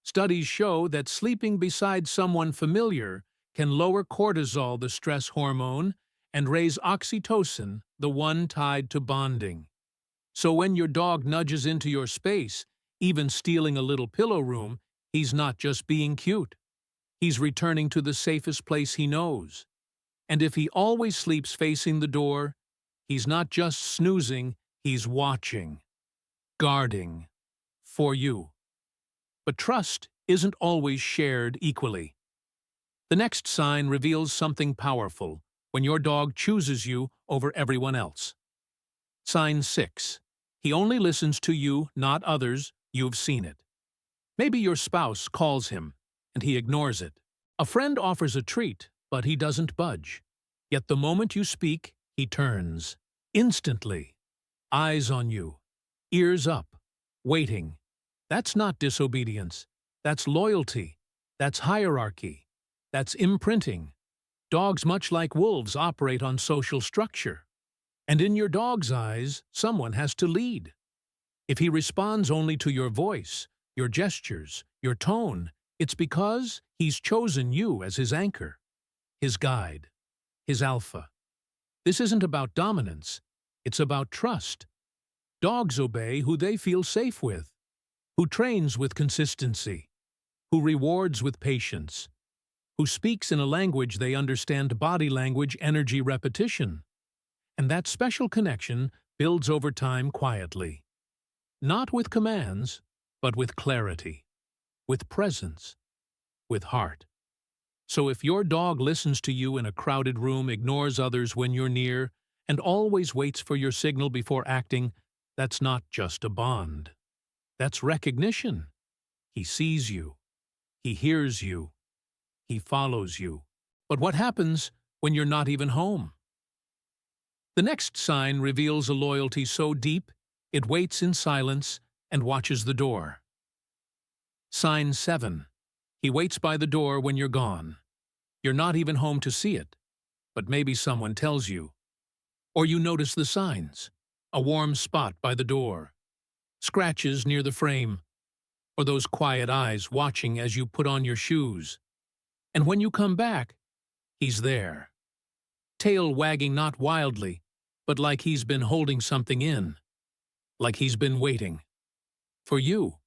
Studies show that sleeping beside someone familiar can lower cortisol, the stress hormone, and raise oxytocin, the one tied to bonding. So when your dog nudges into your space, even stealing a little pillow room, he's not just being cute. He's returning to the safest place he knows. And if he always sleeps facing the door, he's not just snoozing, he's watching, guarding, for you. But trust isn't always shared equally. The next sign reveals something powerful when your dog chooses you over everyone else. Sign 6. He only listens to you, not others. You've seen it. Maybe your spouse calls him, and he ignores it. A friend offers a treat, but he doesn't budge. Yet the moment you speak, he turns. Instantly. Eyes on you. Ears up. Waiting. That's not disobedience. That's loyalty. That's hierarchy. That's imprinting. Dogs, much like wolves, operate on social structure. And in your dog's eyes, someone has to lead. If he responds only to your voice, your gestures, your tone, it's because he's chosen you as his anchor, his guide, his alpha. This isn't about dominance, it's about trust. Dogs obey who they feel safe with, who trains with consistency, who rewards with patience, who speaks in a language they understand: body language, energy, repetition. And that special connection builds over time quietly. Not with commands, but with clarity, with presence, with heart. So if your dog listens to you in a crowded room, ignores others when you're near, and always waits for your signal before acting, that's not just a bond. That's recognition. He sees you. He hears you. He follows you. But what happens when you're not even home? The next sign reveals a loyalty so deep, it waits in silence and watches the door. Sign 7. He waits by the door when you're gone. You're not even home to see it, but maybe someone tells you. Or you notice the signs. A warm spot by the door, scratches near the frame, or those quiet eyes watching as you put on your shoes. And when you come back, he's there. Tail wagging not wildly, but like he's been holding something in. Like he's been waiting. For you.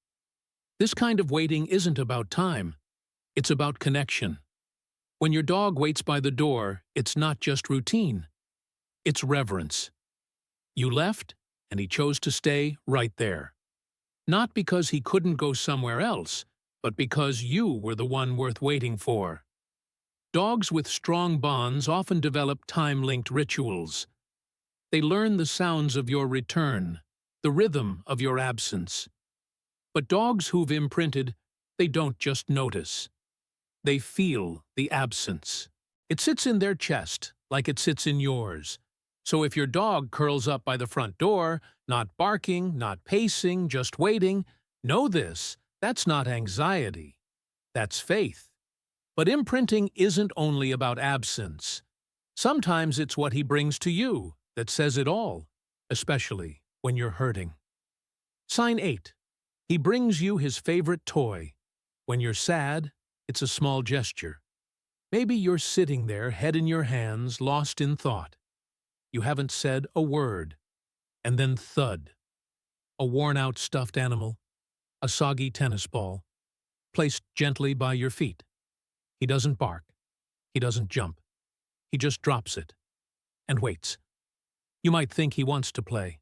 This kind of waiting isn't about time. It's about connection. When your dog waits by the door, it's not just routine. It's reverence. You left, and he chose to stay right there. Not because he couldn't go somewhere else, but because you were the one worth waiting for. Dogs with strong bonds often develop time-linked rituals. They learn the sounds of your return, the rhythm of your absence. But dogs who've imprinted, they don't just notice. They feel the absence. It sits in their chest, like it sits in yours. So if your dog curls up by the front door, not barking, not pacing, just waiting, know this, that's not anxiety. That's faith. But imprinting isn't only about absence. Sometimes it's what he brings to you that says it all, especially when you're hurting. Sign 8. He brings you his favorite toy. When you're sad, it's a small gesture. Maybe you're sitting there, head in your hands, lost in thought. You haven't said a word. And then thud. A worn-out stuffed animal, a soggy tennis ball, placed gently by your feet. He doesn't bark. He doesn't jump. He just drops it and waits. You might think he wants to play.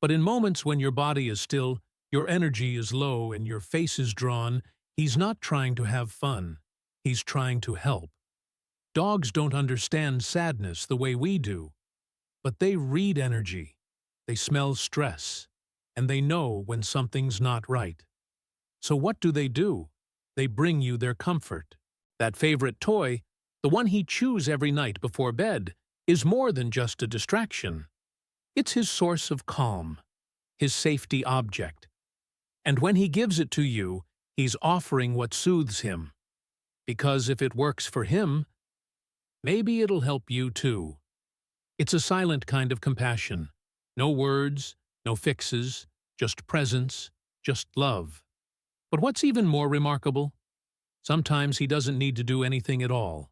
But in moments when your body is still, your energy is low, and your face is drawn, he's not trying to have fun. He's trying to help. Dogs don't understand sadness the way we do. But they read energy, they smell stress, and they know when something's not right. So what do? They bring you their comfort. That favorite toy, the one he chews every night before bed, is more than just a distraction. It's his source of calm, his safety object. And when he gives it to you, he's offering what soothes him. Because if it works for him, maybe it'll help you too. It's a silent kind of compassion. No words, no fixes, just presence, just love. But what's even more remarkable? Sometimes he doesn't need to do anything at all.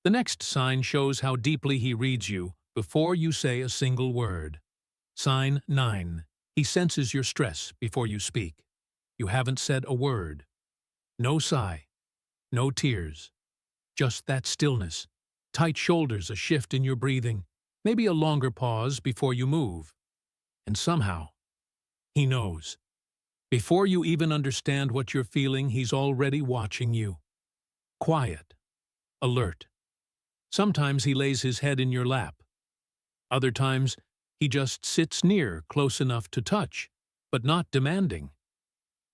The next sign shows how deeply he reads you before you say a single word. Sign 9. He senses your stress before you speak. You haven't said a word. No sigh. No tears. Just that stillness. Tight shoulders, a shift in your breathing. Maybe a longer pause before you move. And somehow, he knows. Before you even understand what you're feeling, he's already watching you. Quiet. Alert. Sometimes he lays his head in your lap. Other times, he just sits near, close enough to touch, but not demanding.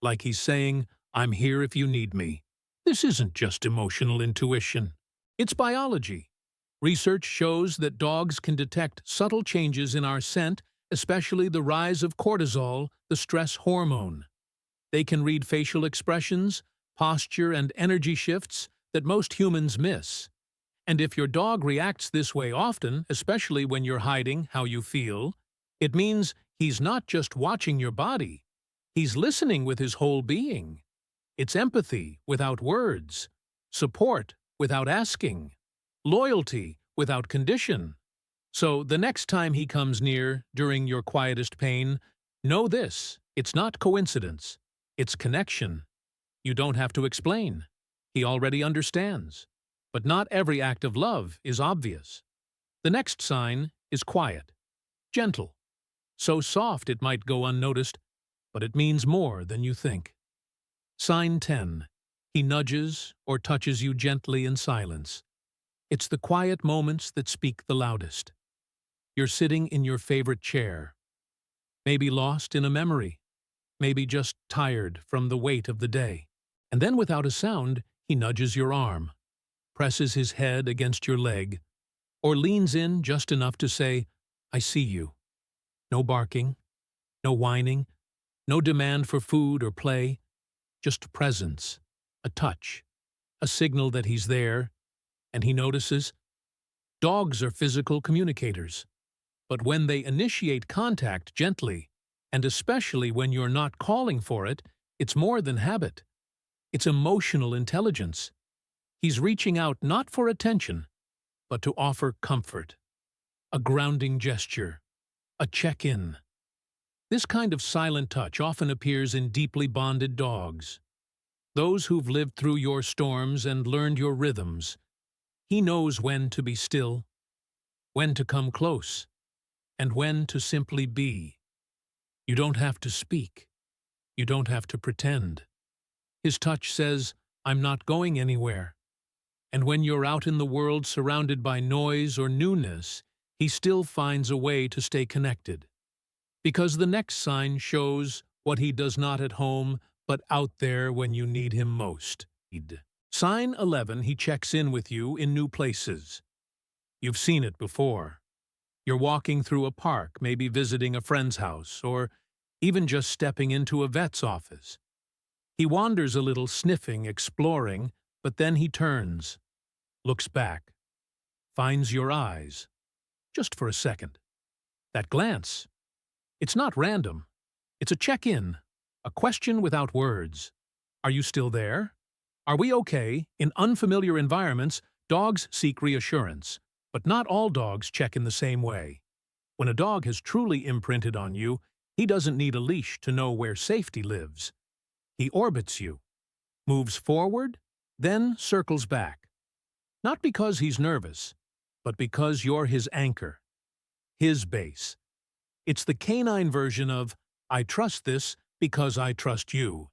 Like he's saying, I'm here if you need me. This isn't just emotional intuition. It's biology. Research shows that dogs can detect subtle changes in our scent, especially the rise of cortisol, the stress hormone. They can read facial expressions, posture, and energy shifts that most humans miss. And if your dog reacts this way often, especially when you're hiding how you feel, it means he's not just watching your body. He's listening with his whole being. It's empathy without words, support without asking, loyalty without condition. So the next time he comes near during your quietest pain, know this, it's not coincidence, it's connection. You don't have to explain. He already understands. But not every act of love is obvious. The next sign is quiet, gentle, so soft it might go unnoticed, but it means more than you think. Sign 10. He nudges or touches you gently in silence. It's the quiet moments that speak the loudest. You're sitting in your favorite chair, maybe lost in a memory, maybe just tired from the weight of the day. And then without a sound, he nudges your arm, presses his head against your leg, or leans in just enough to say, I see you. No barking, no whining, no demand for food or play, just presence, a touch, a signal that he's there, And he notices dogs are physical communicators. But when they initiate contact gently, and especially when you're not calling for it, it's more than habit. It's emotional intelligence. He's reaching out not for attention, but to offer comfort, a grounding gesture, a check-in. This kind of silent touch often appears in deeply bonded dogs, those who've lived through your storms and learned your rhythms. He knows when to be still, when to come close, and when to simply be. You don't have to speak. You don't have to pretend. His touch says, "I'm not going anywhere." And when you're out in the world surrounded by noise or newness, he still finds a way to stay connected. Because the next sign shows what he does not at home, but out there when you need him most. Sign 11, he checks in with you in new places. You've seen it before. You're walking through a park, maybe visiting a friend's house, or even just stepping into a vet's office. He wanders a little, sniffing, exploring, but then he turns, looks back, finds your eyes, just for a second. That glance, it's not random. It's a check-in, a question without words. Are you still there? Are we okay? In unfamiliar environments, dogs seek reassurance, but not all dogs check in the same way. When a dog has truly imprinted on you, he doesn't need a leash to know where safety lives. He orbits you, moves forward, then circles back. Not because he's nervous, but because you're his anchor, his base. It's the canine version of, "I trust this because I trust you."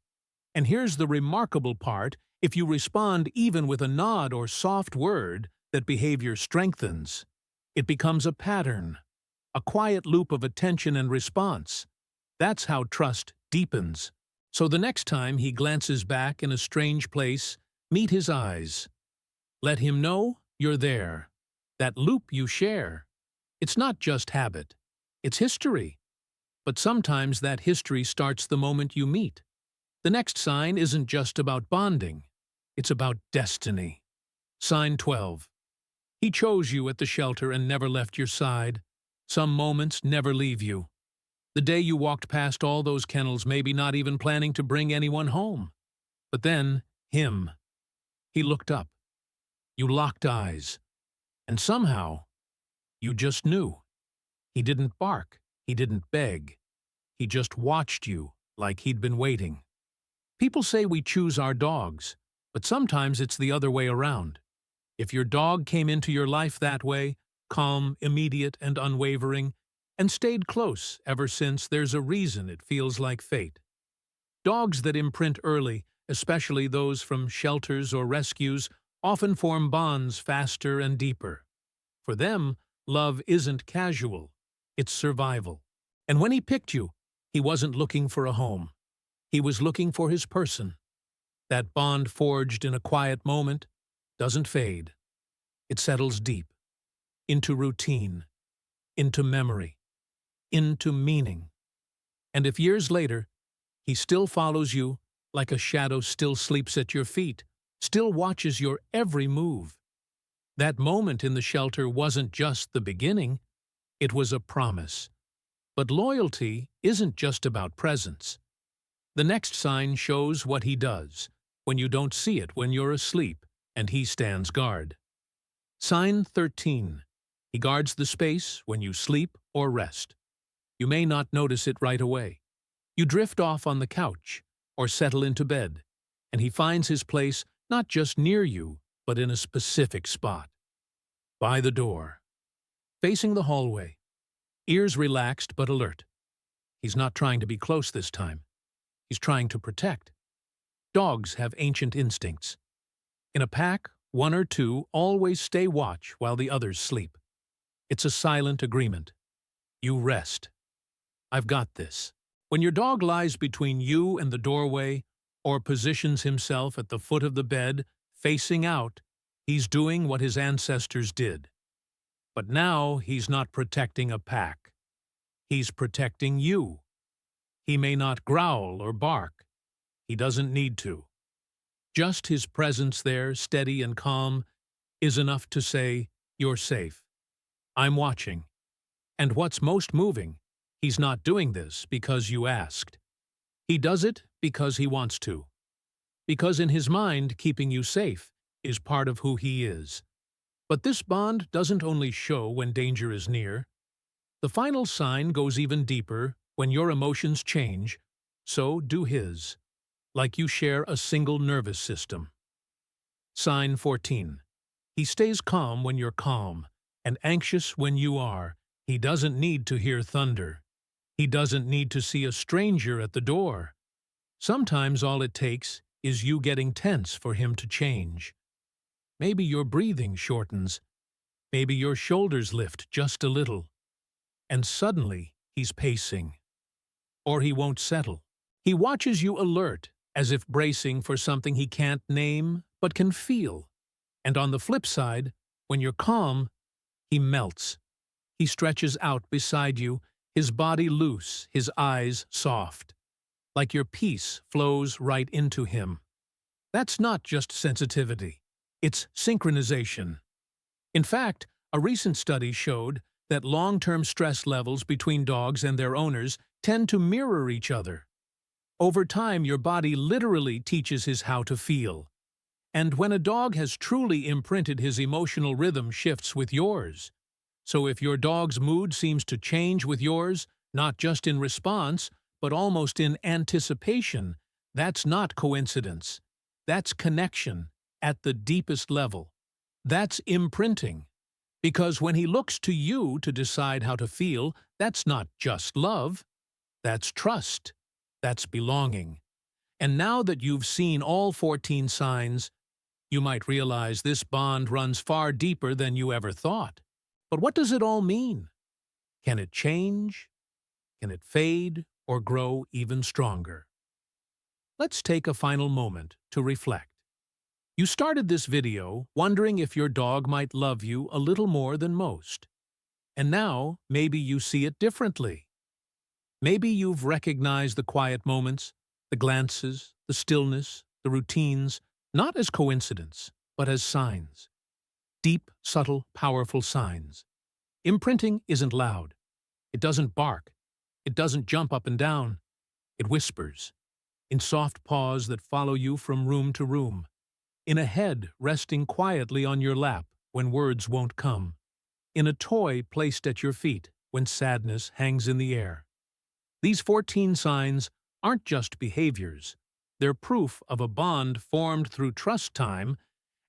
And here's the remarkable part: if you respond even with a nod or soft word, that behavior strengthens. It becomes a pattern, a quiet loop of attention and response. That's how trust deepens. So the next time he glances back in a strange place, meet his eyes. Let him know you're there. That loop you share. It's not just habit. It's history. But sometimes that history starts the moment you meet. The next sign isn't just about bonding. It's about destiny. Sign 12. He chose you at the shelter and never left your side. Some moments never leave you. The day you walked past all those kennels, maybe not even planning to bring anyone home. But then, him. He looked up. You locked eyes. And somehow, you just knew. He didn't bark. He didn't beg. He just watched you like he'd been waiting. People say we choose our dogs, but sometimes it's the other way around. If your dog came into your life that way, calm, immediate, and unwavering, and stayed close ever since, there's a reason it feels like fate. Dogs that imprint early, especially those from shelters or rescues, often form bonds faster and deeper. For them, love isn't casual, it's survival. And when he picked you, he wasn't looking for a home. He was looking for his person. That bond forged in a quiet moment doesn't fade. It settles deep, into routine, into memory, into meaning. And if years later, he still follows you, like a shadow still sleeps at your feet, still watches your every move, that moment in the shelter wasn't just the beginning, it was a promise. But loyalty isn't just about presence. The next sign shows what he does, when you don't see it, when you're asleep, and he stands guard. Sign 13. He guards the space when you sleep or rest. You may not notice it right away. You drift off on the couch or settle into bed, and he finds his place not just near you, but in a specific spot. By the door, facing the hallway, ears relaxed but alert. He's not trying to be close this time. He's trying to protect. Dogs have ancient instincts. In a pack, one or two always stay watch while the others sleep. It's a silent agreement. You rest. I've got this. When your dog lies between you and the doorway, or positions himself at the foot of the bed, facing out, he's doing what his ancestors did. But now he's not protecting a pack. He's protecting you. He may not growl or bark. He doesn't need to. Just his presence there, steady and calm, is enough to say, "You're safe. I'm watching." And what's most moving, he's not doing this because you asked. He does it because he wants to. Because in his mind, keeping you safe is part of who he is. But this bond doesn't only show when danger is near. The final sign goes even deeper when your emotions change, so do his, like you share a single nervous system. Sign 14. He stays calm when you're calm, and anxious when you are. He doesn't need to hear thunder. He doesn't need to see a stranger at the door. Sometimes all it takes is you getting tense for him to change. Maybe your breathing shortens. Maybe your shoulders lift just a little. And suddenly he's pacing. Or he won't settle. He watches you alert, as if bracing for something he can't name but can feel. And on the flip side, when you're calm, he melts. He stretches out beside you, his body loose, his eyes soft. Like your peace flows right into him. That's not just sensitivity. It's synchronization. In fact, a recent study showed that long-term stress levels between dogs and their owners tend to mirror each other. Over time, your body literally teaches his how to feel. And when a dog has truly imprinted, his emotional rhythm shifts with yours. So if your dog's mood seems to change with yours, not just in response, but almost in anticipation, that's not coincidence. That's connection at the deepest level. That's imprinting. Because when he looks to you to decide how to feel, that's not just love. That's trust. That's belonging. And now that you've seen all 14 signs, you might realize this bond runs far deeper than you ever thought. But what does it all mean? Can it change? Can it fade or grow even stronger? Let's take a final moment to reflect. You started this video wondering if your dog might love you a little more than most. And now, maybe you see it differently. Maybe you've recognized the quiet moments, the glances, the stillness, the routines, not as coincidence, but as signs. Deep, subtle, powerful signs. Imprinting isn't loud. It doesn't bark. It doesn't jump up and down. It whispers, in soft paws that follow you from room to room, in a head resting quietly on your lap when words won't come, in a toy placed at your feet when sadness hangs in the air. These 14 signs aren't just behaviors. They're proof of a bond formed through trust time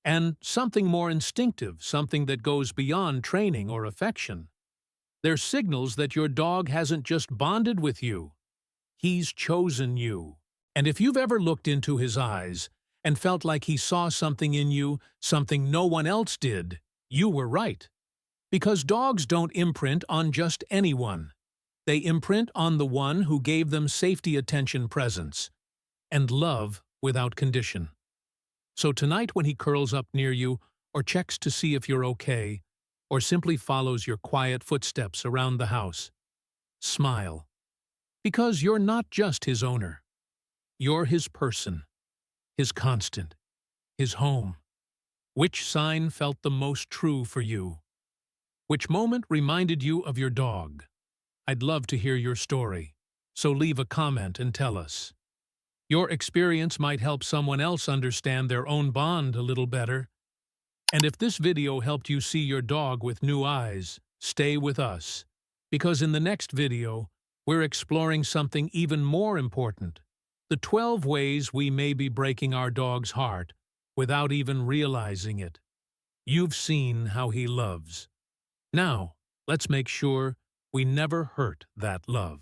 and something more instinctive, something that goes beyond training or affection. They're signals that your dog hasn't just bonded with you. He's chosen you. And if you've ever looked into his eyes and felt like he saw something in you, something no one else did, you were right. Because dogs don't imprint on just anyone. They imprint on the one who gave them safety, attention, presence, and love without condition. So tonight when he curls up near you, or checks to see if you're okay, or simply follows your quiet footsteps around the house, smile. Because you're not just his owner. You're his person, his constant, his home. Which sign felt the most true for you? Which moment reminded you of your dog? I'd love to hear your story, so leave a comment and tell us. Your experience might help someone else understand their own bond a little better. And if this video helped you see your dog with new eyes, stay with us. Because in the next video, we're exploring something even more important. The 12 ways we may be breaking our dog's heart without even realizing it. You've seen how he loves. Now, let's make sure we never hurt that love.